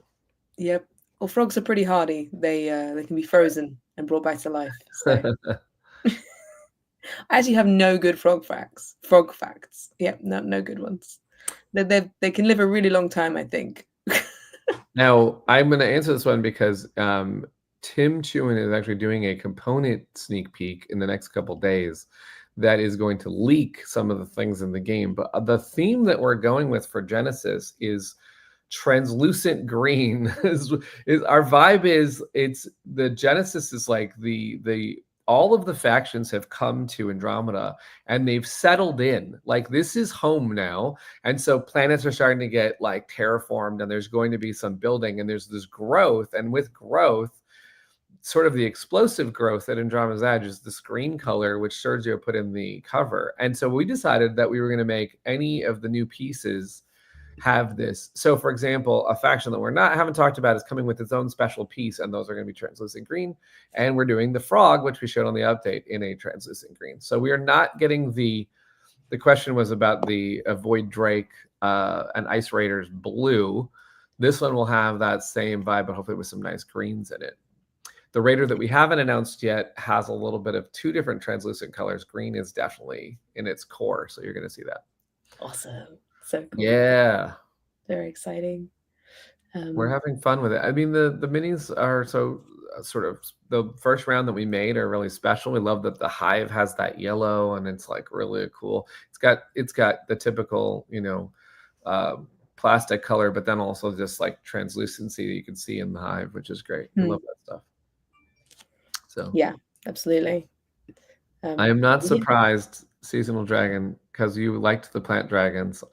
Yep. Well, frogs are pretty hardy. They can be frozen and brought back to life. So I actually have no good frog facts. Yep, no good ones. They can live a really long time, I think. Now, I'm going to answer this one because Tim Chewin is actually doing a component sneak peek in the next couple days that is going to leak some of the things in the game. But the theme that we're going with for Genesis is translucent green. is our vibe is it's the Genesis is like the all of the factions have come to Andromeda and they've settled in. Like, this is home now. And so planets are starting to get like terraformed, and there's going to be some building, and there's this growth. And with growth, sort of the explosive growth at Andromeda's Edge is this green color, which Sergio put in the cover. And so we decided that we were going to make any of the new pieces have this. So, for example, a faction that haven't talked about is coming with its own special piece, and those are going to be translucent green. And we're doing the frog, which we showed on the update, in a translucent green. So we are not getting the question was about the Void Drake and Ice Raiders blue. This one will have that same vibe, but hopefully with some nice greens in it. The Raider that we haven't announced yet has a little bit of 2 different translucent colors. Green is definitely in its core, so you're going to see that. Awesome. So cool. Yeah. Very exciting. We're having fun with it. I mean, the minis are so sort of the first round that we made are really special. We love that the hive has that yellow, and it's like really cool. It's got the typical, plastic color, but then also just like translucency that you can see in the hive, which is great. We love that stuff. So yeah, absolutely. I am not surprised, Seasonal Dragon, because you liked the plant dragons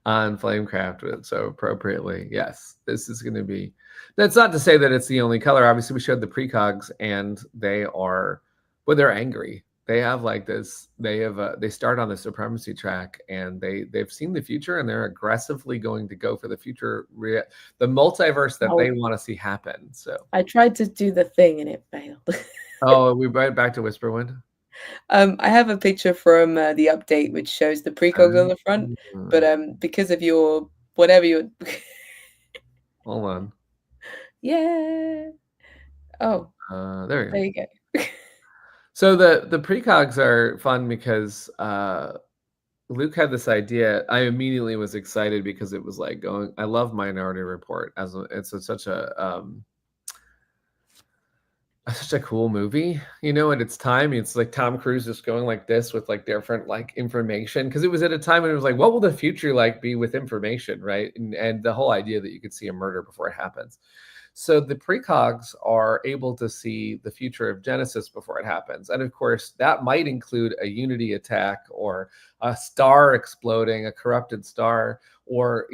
on Flamecraft so appropriately. Yes, this is going to be. That's not to say that it's the only color. Obviously, we showed the precogs, and they're angry. They have like this. They start on the supremacy track, and they've seen the future, and they're aggressively going to go for the future, the multiverse that they want to see happen. So I tried to do the thing, and it failed. Oh, we brought it back to Whisperwood. I have a picture from the update which shows the precogs on the front, but because of your whatever your hold on. Yeah. Oh. There you go. So the precogs are fun because Luke had this idea. I immediately was excited because it was like going. I love Minority Report such a cool movie, at its time. It's like Tom Cruise just going like this with like different like information, because it was at a time when it was like, what will the future like be with information, right? And the whole idea that you could see a murder before it happens. So the precogs are able to see the future of Genesis before it happens. And of course, that might include a Unity attack or a star exploding, a corrupted star, or,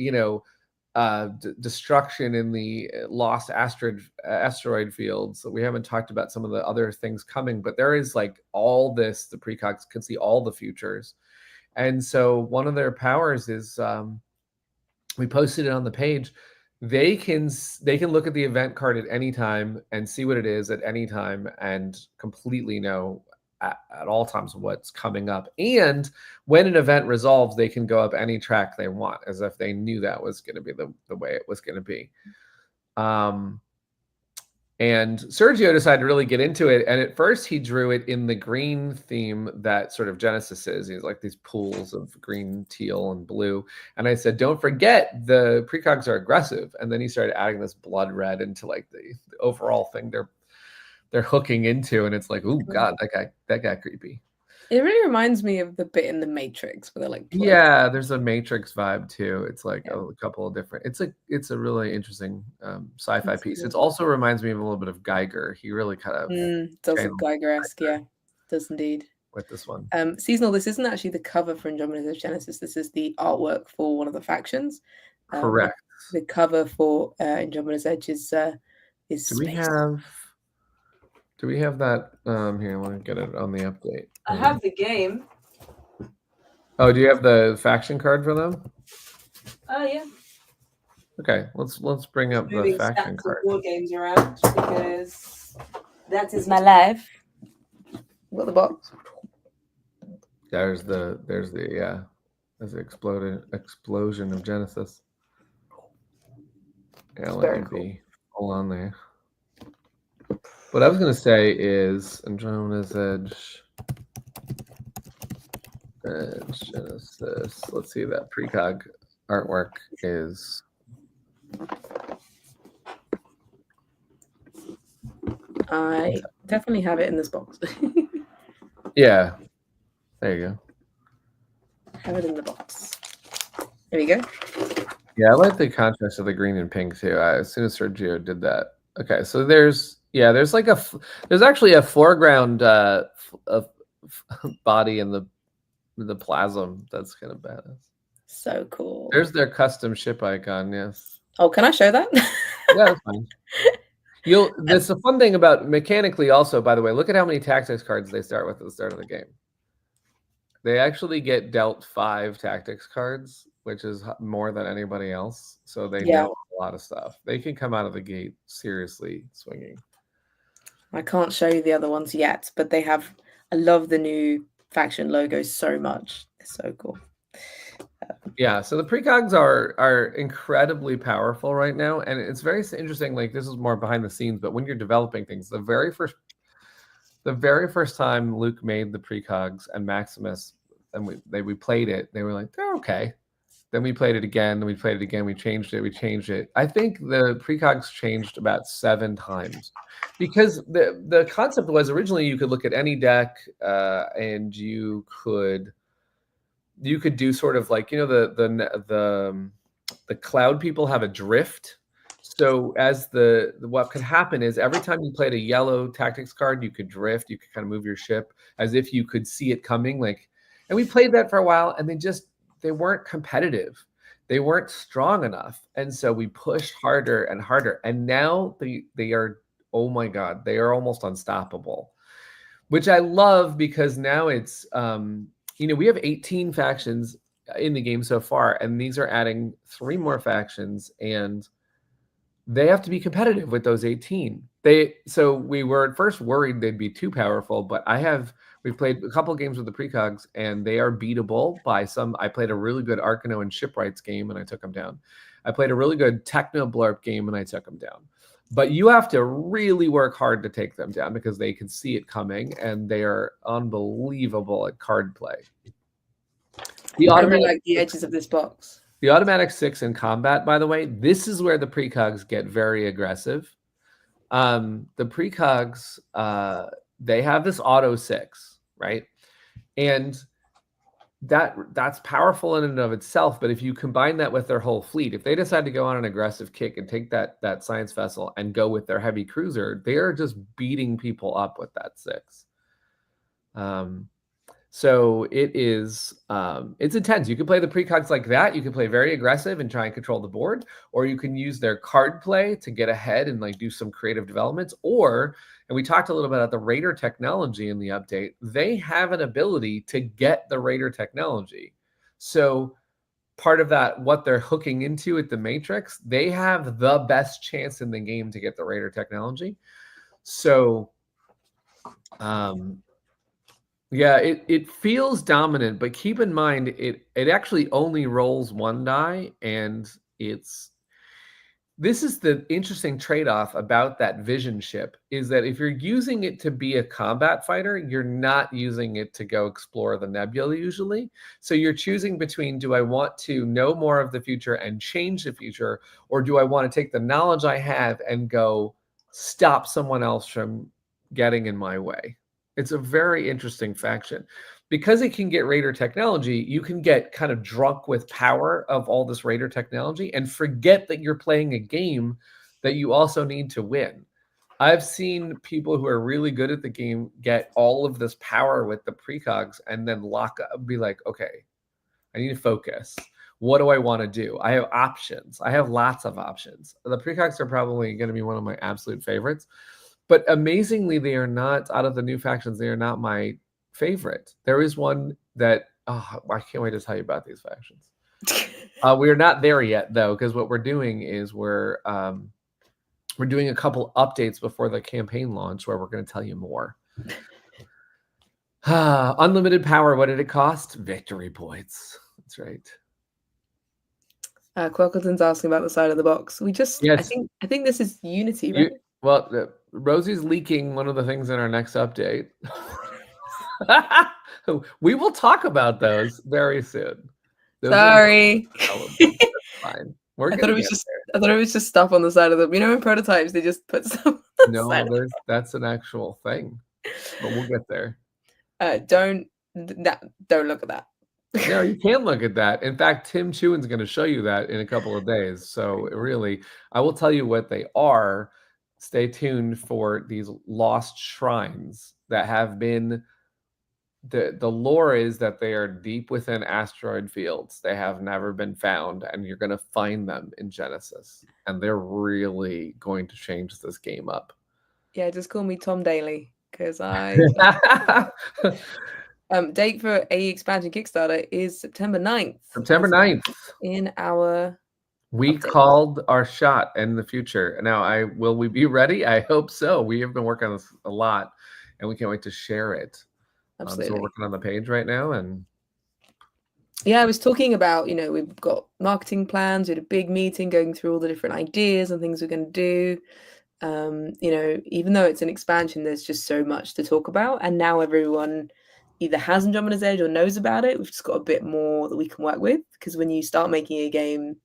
destruction in the lost asteroid fields. So we haven't talked about some of the other things coming, but there is like all this, the precogs can see all the futures. And so one of their powers is, we posted it on the page. They can look at the event card at any time and see what it is at any time and completely know at all times what's coming up. And when an event resolves, they can go up any track they want, as if they knew that was going to be the way it was going to be. And Sergio decided to really get into it. And at first he drew it in the green theme that sort of Genesis is. He's like these pools of green, teal, and blue. And I said, don't forget the precogs are aggressive. And then he started adding this blood red into like the overall thing they're hooking into. And it's like, oh God, that got creepy. It really reminds me of the bit in the Matrix where they're like, yeah, there's a Matrix vibe too. It's like a couple of different. It's a really interesting sci-fi piece. It also reminds me of a little bit of Geiger. He really kind of does look Geiger-esque, yeah, does indeed. With this one, Seasonal. This isn't actually the cover for Andromeda Genesis. This is the artwork for one of the factions. Correct. The cover for Andromeda's Edge is. Do we have that? Here, I want to get it on the update. I have the game. Oh, do you have the faction card for them? Yeah. Okay, let's bring up the faction card. Board games around because that is my life. Got the box. There's the explosion of Genesis. Yeah, let me be. Hold on there. What I was going to say is Andromeda's Edge Genesis. Let's see, that precog artwork is. I definitely have it in this box. Yeah. There you go. Have it in the box. There we go. Yeah, I like the contrast of the green and pink too. As soon as Sergio did that. Okay, so there's actually a foreground body in the plasm. That's kind of badass. So cool. There's their custom ship icon. Yes. Oh, can I show that? Yeah, that's fine. That's the fun thing about mechanically. Also, by the way, look at how many tactics cards they start with at the start of the game. They actually get dealt 5 tactics cards, which is more than anybody else. So they know a lot of stuff. They can come out of the gate seriously swinging. I can't show you the other ones yet, but they have. I love the new faction logos so much. It's so cool. Yeah, so the precogs are incredibly powerful right now, and it's very interesting. Like, this is more behind the scenes, but when you're developing things, the very first time Luke made the precogs and Maximus, and we played it, they were like, they're okay. Then we played it again. Then we played it again. We changed it. We changed it. I think the precogs changed about 7 times because the concept was originally you could look at any deck and you could do sort of like, the cloud people have a drift. So as what could happen is every time you played a yellow tactics card, you could drift, you could kind of move your ship as if you could see it coming. And we played that for a while, and they weren't competitive. They weren't strong enough. And so we pushed harder and harder. And now they are, oh my God, they are almost unstoppable, which I love because now it's, we have 18 factions in the game so far, and these are adding 3 more factions, and they have to be competitive with those 18. So we were at first worried they'd be too powerful, but we've played a couple of games with the precogs, and they are beatable by some. I played a really good Arcano and Shipwrights game, and I took them down. I played a really good Techno Blurp game, and I took them down. But you have to really work hard to take them down because they can see it coming, and they are unbelievable at card play. I really like the edges of this box. The automatic 6 in combat, by the way, this is where the precogs get very aggressive. The precogs, they have this auto 6, right? And that's powerful in and of itself. But if you combine that with their whole fleet, if they decide to go on an aggressive kick and take that science vessel and go with their heavy cruiser, they're just beating people up with that 6. So it is, it's intense. You can play the precogs like that. You can play very aggressive and try and control the board, or you can use their card play to get ahead and do some creative developments. And we talked a little bit about the Raider technology in the update. They have an ability to get the Raider technology. So part of that, what they're hooking into at the Matrix, they have the best chance in the game to get the Raider technology. So, yeah, it feels dominant, but keep in mind it actually only rolls 1 die, and this is the interesting trade-off about that vision ship, is that if you're using it to be a combat fighter, you're not using it to go explore the nebula usually. So you're choosing between, do I want to know more of the future and change the future, or do I want to take the knowledge I have and go stop someone else from getting in my way? It's a very interesting faction. Because it can get Raider technology, you can get kind of drunk with power of all this Raider technology and forget that you're playing a game that you also need to win. I've seen people who are really good at the game get all of this power with the precogs and then lock up, be like, okay, I need to focus. What do I want to do? I have options. I have lots of options. The precogs are probably going to be one of my absolute favorites. But amazingly, they are not, out of the new factions, they are not my favorite. There is one that, I can't wait to tell you about these factions. We're not there yet, though, because what we're doing is we're doing a couple updates before the campaign launch where we're going to tell you more. Unlimited power, what did it cost? Victory points. That's right. Quelkerton's asking about the side of the box. Yes. I think this is Unity, right? Rosie's leaking one of the things in our next update. We will talk about those very soon. Sorry. Fine. I thought it was just stuff on the side of them. In prototypes they just put stuff on the side. That's an actual thing. But we'll get there. Don't look at that. No, you can look at that. In fact, Tim Chewin's going to show you that in a couple of days. So really, I will tell you what they are. Stay tuned for these lost shrines that have been, the lore is that they are deep within asteroid fields. They have never been found, and you're going to find them in Genesis. And they're really going to change this game up. Yeah, just call me Tom Daly, because I... date for AE expansion Kickstarter is September 9th. September 9th. In our... We called our shot in the future. Now, will we be ready? I hope so. We have been working on this a lot, and we can't wait to share it. Absolutely. So we're working on the page right now, and yeah, I was talking about, we've got marketing plans. We had a big meeting going through all the different ideas and things we're going to do. Even though it's an expansion, there's just so much to talk about, and now everyone either has Andromeda's Edge or knows about it. We've just got a bit more that we can work with, because when you start making a game,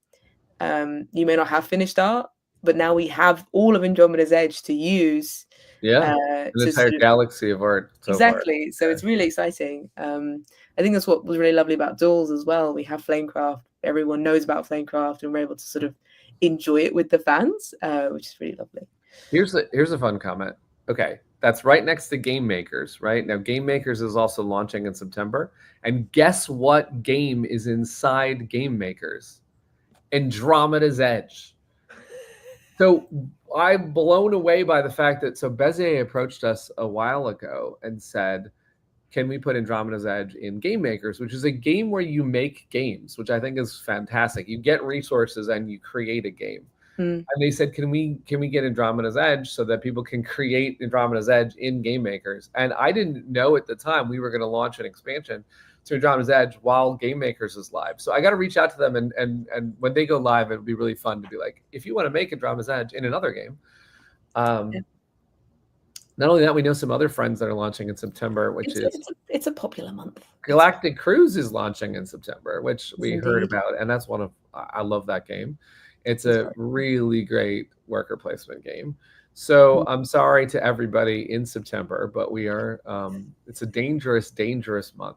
you may not have finished art, but now we have all of Andromeda's Edge to use. Yeah, an To entire sort of galaxy of art so far. exactly. So it's really exciting. I think that's what was really lovely about Duels as well. We have Flamecraft. Everyone knows about Flamecraft, and we're able to sort of enjoy it with the fans, which is really lovely. Here's a fun comment. Okay, that's right next to Game Makers, right? Now, Game Makers is also launching in September. And guess what game is inside Game Makers? Andromeda's Edge. So I'm blown away by the fact that, so Bezier approached us a while ago and said, can we put Andromeda's Edge in Game Makers, which is a game where you make games, which I think is fantastic. You get resources and you create a game. Mm. And they said, can we get Andromeda's Edge so that people can create Andromeda's Edge in Game Makers? And I didn't know at the time we were going to launch an expansion to Andromeda's Edge while Game Makers is live. So I got to reach out to them, and when they go live, it would be really fun to be like, if you want to make Andromeda's Edge in another game. Yeah. Not only that, we know some other friends that are launching in September, which it's a popular month. Galactic Cruise is launching in September, which we Indeed. heard about, and that's one of, I love that game. It's a really great worker placement game. So I'm sorry to everybody in September, but we are, it's a dangerous, dangerous month.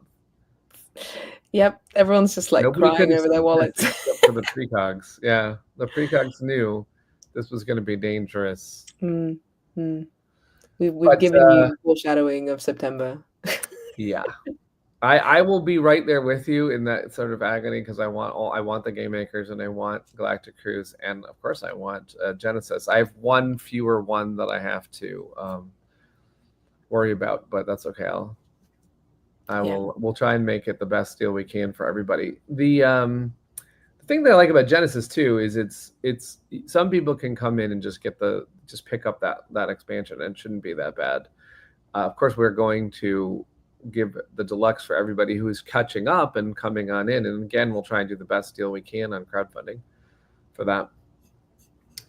Yep, everyone's just like crying over their wallets. For the precogs. Yeah, the precogs knew this was going to be dangerous. We've given you foreshadowing of September. Yeah. I will be right there with you in that sort of agony, because I want the Game Makers, and I want Galactic Cruise, and of course I want Genesis. I have one fewer one that I have to worry about, but that's okay. We'll try and make it the best deal we can for everybody. The thing that I like about Genesis too is it's some people can come in and just pick up that expansion, and it shouldn't be that bad. Of course, we're going to give the deluxe for everybody who is catching up and coming on in, and again, we'll try and do the best deal we can on crowdfunding for that.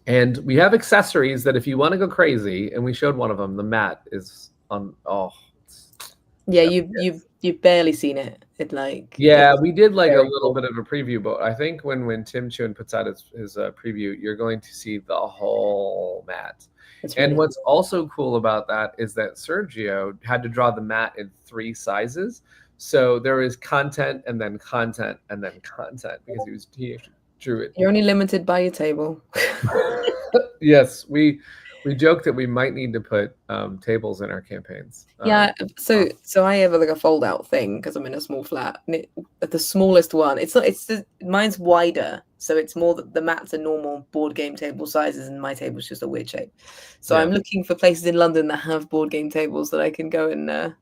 And we have accessories that if you want to go crazy, and we showed one of them, the mat is on. Yeah, you've barely seen it. We did like a little bit of a preview, but I think when Tim Chun puts out his preview, you're going to see the whole mat. And what's also cool about that is that Sergio had to draw the mat in 3 sizes. So there is content and then content and then content, because he drew it. You're only limited by your table. Yes, we joke that we might need to put tables in our campaigns. Yeah, so I have like a fold out thing because I'm in a small flat. And the smallest one, mine's wider, so it's more that the mats are normal board game table sizes, and my table's just a weird shape. So I'm looking for places in London that have board game tables that I can go and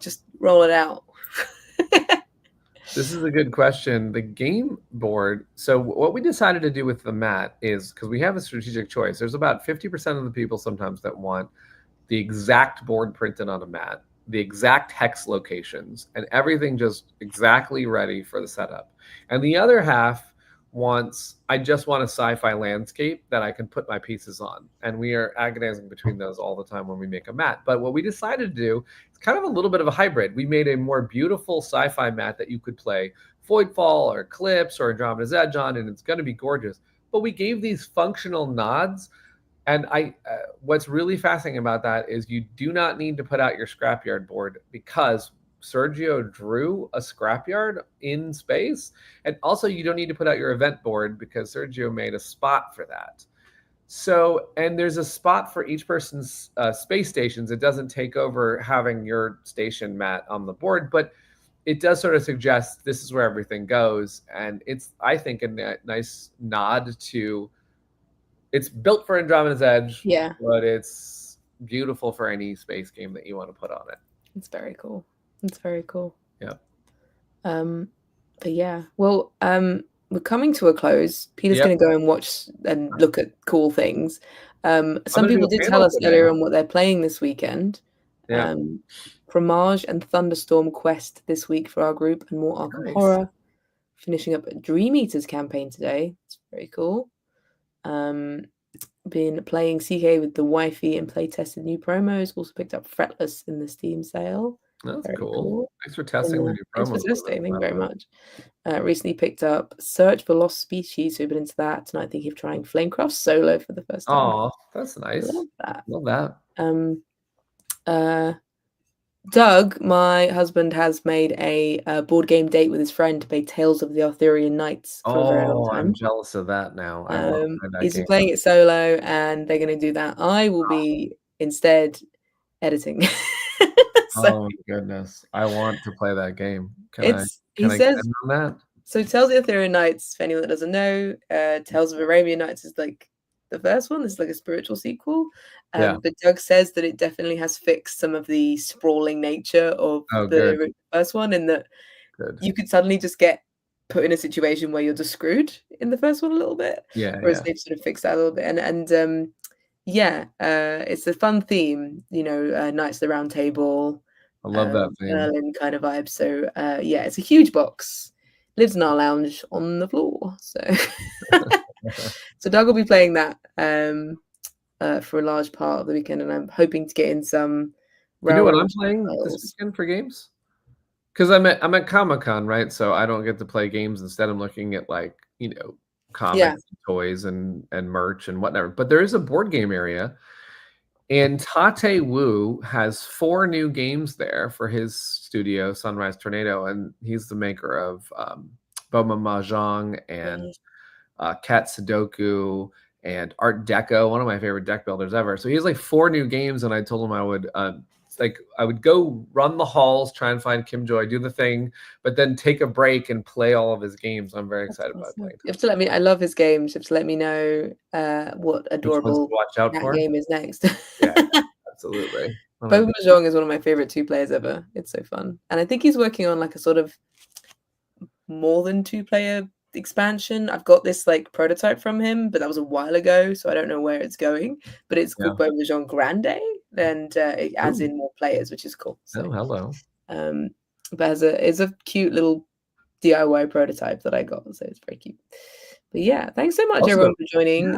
just roll it out. This is a good question. The game board. So what we decided to do with the mat is, because we have a strategic choice, there's about 50% of the people sometimes that want the exact board printed on a mat, the exact hex locations, and everything just exactly ready for the setup. And the other half wants, I just want a sci-fi landscape that I can put my pieces on. And we are agonizing between those all the time when we make a mat. But what we decided to do is kind of a little bit of a hybrid. We made a more beautiful sci-fi mat that you could play Voidfall or Eclipse or Andromeda's Edge on, and it's going to be gorgeous. But we gave these functional nods. And what's really fascinating about that is you do not need to put out your scrapyard board, because Sergio drew a scrapyard in space. And also you don't need to put out your event board, because Sergio made a spot for that. So, and there's a spot for each person's space stations. It doesn't take over having your station mat on the board, but it does sort of suggest this is where everything goes. And it's, I think, a nice nod to, it's built for Andromeda's Edge, but it's beautiful for any space game that you want to put on it. It's very cool. It's very cool. Yeah. But yeah, well, we're coming to a close. Peter's going to go and watch and look at cool things. Some people did tell us earlier on what they're playing this weekend. Yeah. Fromage and Thunderstorm Quest this week for our group, and more Arkham Horror. Finishing up a Dream Eaters campaign today. It's very cool. Been playing CK with the wifey and play tested new promos. Also picked up Fretless in the Steam sale. That's Very cool. cool. Thanks for testing the new Thanks for promos. testing. Thank you very much. Recently picked up Search for Lost Species. We've been into that tonight. Thinking of trying Flamecraft solo for the first time. Oh, that's nice. Love that. Love that. Doug, my husband, has made a board game date with his friend to play Tales of the Arthurian Knights for a very long Oh, I'm time. jealous of that now. I want to play that He's game. been playing it solo, and they're going to do that. I will be instead editing. So Oh my goodness. I want to play that game. Can I he get says in on that? so. Tales of the Arthurian Knights, for anyone that doesn't know, Tales of Arabian Nights is like the first one. It's like a spiritual sequel. Yeah. But Doug says that it definitely has fixed some of the sprawling nature of Oh, good. the first one, and that Good. you could suddenly just get put in a situation where you're just screwed in the first one a little bit. Yeah, Whereas yeah. they've sort of fixed that a little bit. It's a fun theme, Knights of the Round Table, I love that theme. Merlin kind of vibe. So it's a huge box. Lives in our lounge on the floor. So so Doug will be playing that for a large part of the weekend, and I'm hoping to get in some. You know what I'm Railroad playing this Tiles. weekend for games? Because I'm at Comic-Con, right? So I don't get to play games. Instead, I'm looking at comics, and toys, and merch and whatnot. But there is a board game area, and Tate Wu has 4 new games there for his studio, Sunrise Tornado, and he's the maker of Boma Mahjong and Cat Sudoku and Art Deco, one of my favorite deck builders ever. So he has like 4 new games, and I told him I would go run the halls, try and find Kim Joy, do the thing, but then take a break and play all of his games. I'm very excited about playing. You have to let me. I love his games. You have to let me know what adorable watch out that for. game is next. Yeah, absolutely. Bo Mahjong is one of my favorite 2 players ever. It's so fun, and I think he's working on like a sort of more than 2-player expansion. I've got this like prototype from him, but that was a while ago, so I don't know where it's going. But it's called Bo Mahjong Grande, and it adds in more players, which is cool. So, hello. But it's a cute little DIY prototype that I got, so it's very cute. But yeah, thanks so much everyone for joining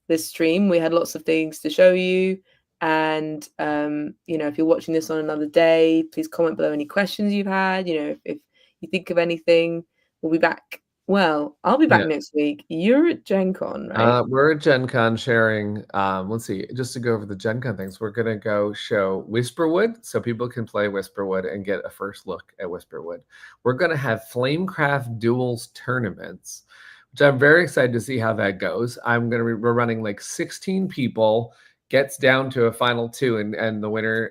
this stream. We had lots of things to show you, and if you're watching this on another day, please comment below any questions you've had. If you think of anything, we'll be back. Well, I'll be back next week. You're at Gen Con, right? We're at Gen Con sharing, let's see, just to go over the Gen Con things, we're going to go show Whisperwood so people can play Whisperwood and get a first look at Whisperwood. We're going to have Flamecraft Duels tournaments, which I'm very excited to see how that goes. We're running like 16 people, gets down to a final 2, and the winner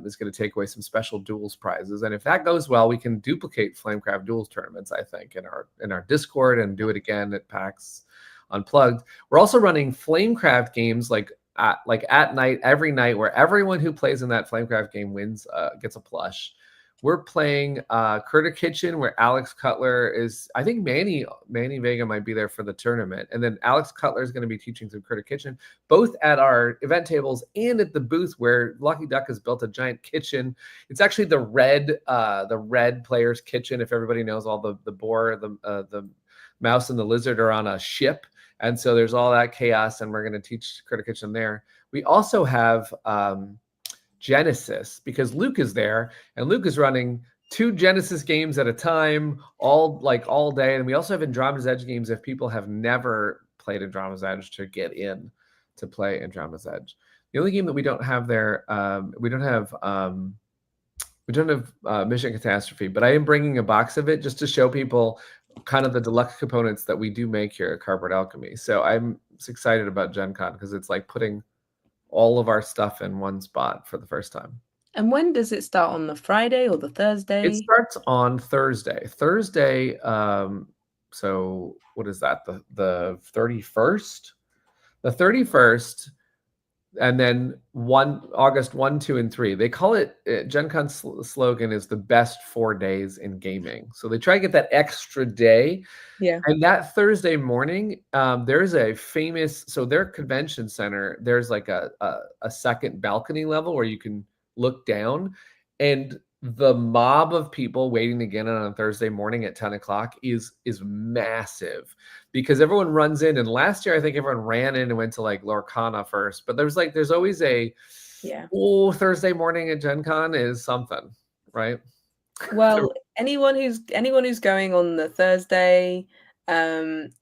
is going to take away some special duels prizes. And if that goes well, we can duplicate Flamecraft Duels tournaments, I think, in our Discord, and do it again at PAX Unplugged. We're also running Flamecraft games at night, every night, where everyone who plays in that Flamecraft game wins, gets a plush. We're playing Critter Kitchen, where Alex Cutler is. I think Manny Vega might be there for the tournament, and then Alex Cutler is going to be teaching through Critter Kitchen, both at our event tables and at the booth where Lucky Duck has built a giant kitchen. It's actually the red player's kitchen. If everybody knows, all the boar, the mouse, and the lizard are on a ship, and so there's all that chaos, and we're going to teach Critter Kitchen there. We also have Genesis, because Luke is there, and Luke is running 2 Genesis games at a time, all day. And we also have Andromeda's Edge games if people have never played Andromeda's Edge to get in to play Andromeda's Edge. The only game that we don't have there, we don't have Mission Catastrophe, but I am bringing a box of it just to show people kind of the deluxe components that we do make here at Cardboard Alchemy. So I'm excited about Gen Con because it's like putting all of our stuff in one spot for the first time. And when does it start? On the Friday or the Thursday? It starts on Thursday. So what is that? The 31st? The 31st, and then August 1, 2, and 3. They call it, Gen Con's slogan is the best 4 days in gaming. So they try to get that extra day. Yeah. And that Thursday morning, there's a famous, so their convention center, there's like a second balcony level where you can look down, and the mob of people waiting to get in on Thursday morning at 10 o'clock is massive, because everyone runs in. And last year, I think everyone ran in and went to like Lorcana first, but there's always a Yeah. Oh, Thursday morning at Gen Con is something, right? Well, anyone who's going on the Thursday, and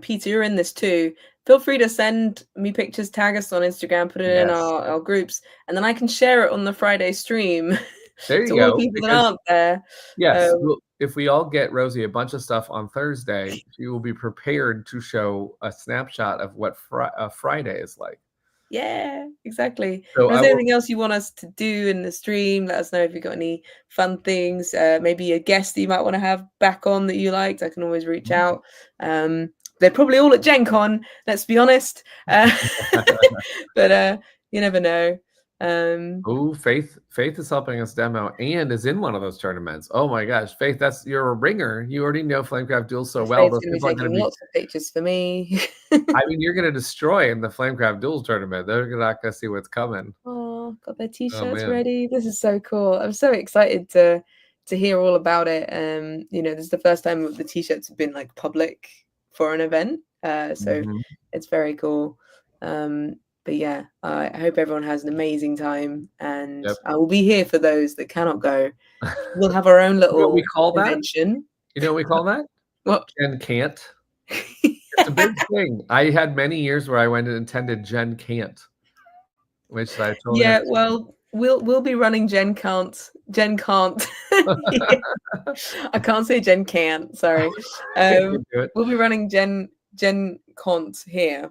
Peter, you're in this too. Feel free to send me pictures, tag us on Instagram, put it in Yes. our groups, and then I can share it on the Friday stream There to you all the go, people that because aren't there. yes, Um, well, if we all get Rosie a bunch of stuff on Thursday, she will be prepared to show a snapshot of what Friday is like. Yeah, exactly. If So I there's will anything else you want us to do in the stream, let us know if you've got any fun things. Maybe a guest that you might want to have back on that you liked. I can always reach out. They're probably all at Gen Con, let's be honest. But you never know. Oh, Faith is helping us demo and is in one of those tournaments. Oh my gosh, Faith, you're a ringer. You already know Flamecraft Duels so well. Faith's Those going to be people are going taking to be. lots of pictures for me. I mean, you're going to destroy in the Flamecraft Duels tournament. They're not going to see what's coming. Oh, got their Oh t-shirts man. ready. This is so cool. I'm so excited to hear all about it. This is the first time the t-shirts have been like public for an event. So Mhm. it's very cool. But yeah, I hope everyone has an amazing time, and Yep. I will be here for those that cannot go. We'll have our own You know what we little call that? convention. You know what we call that? What? Gen can't. It's a big thing. I had many years where I went and attended Gen can't, which I totally Yeah, understand. well, we'll be running Gen can't. Gen can't. Yeah. I can't say Gen can't. Sorry. You can do it. We'll be running Gen Cont here,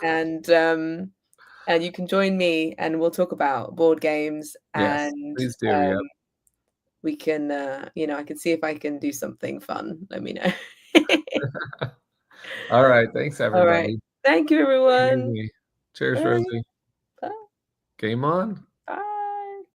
and you can join me, and we'll talk about board games, Yes, and please do. Yep. we can, I can see if I can do something fun. Let me know. All right. Thanks, All right. everybody. Thank you, everyone. Cheers, Bye. Rosie. Bye. Game on.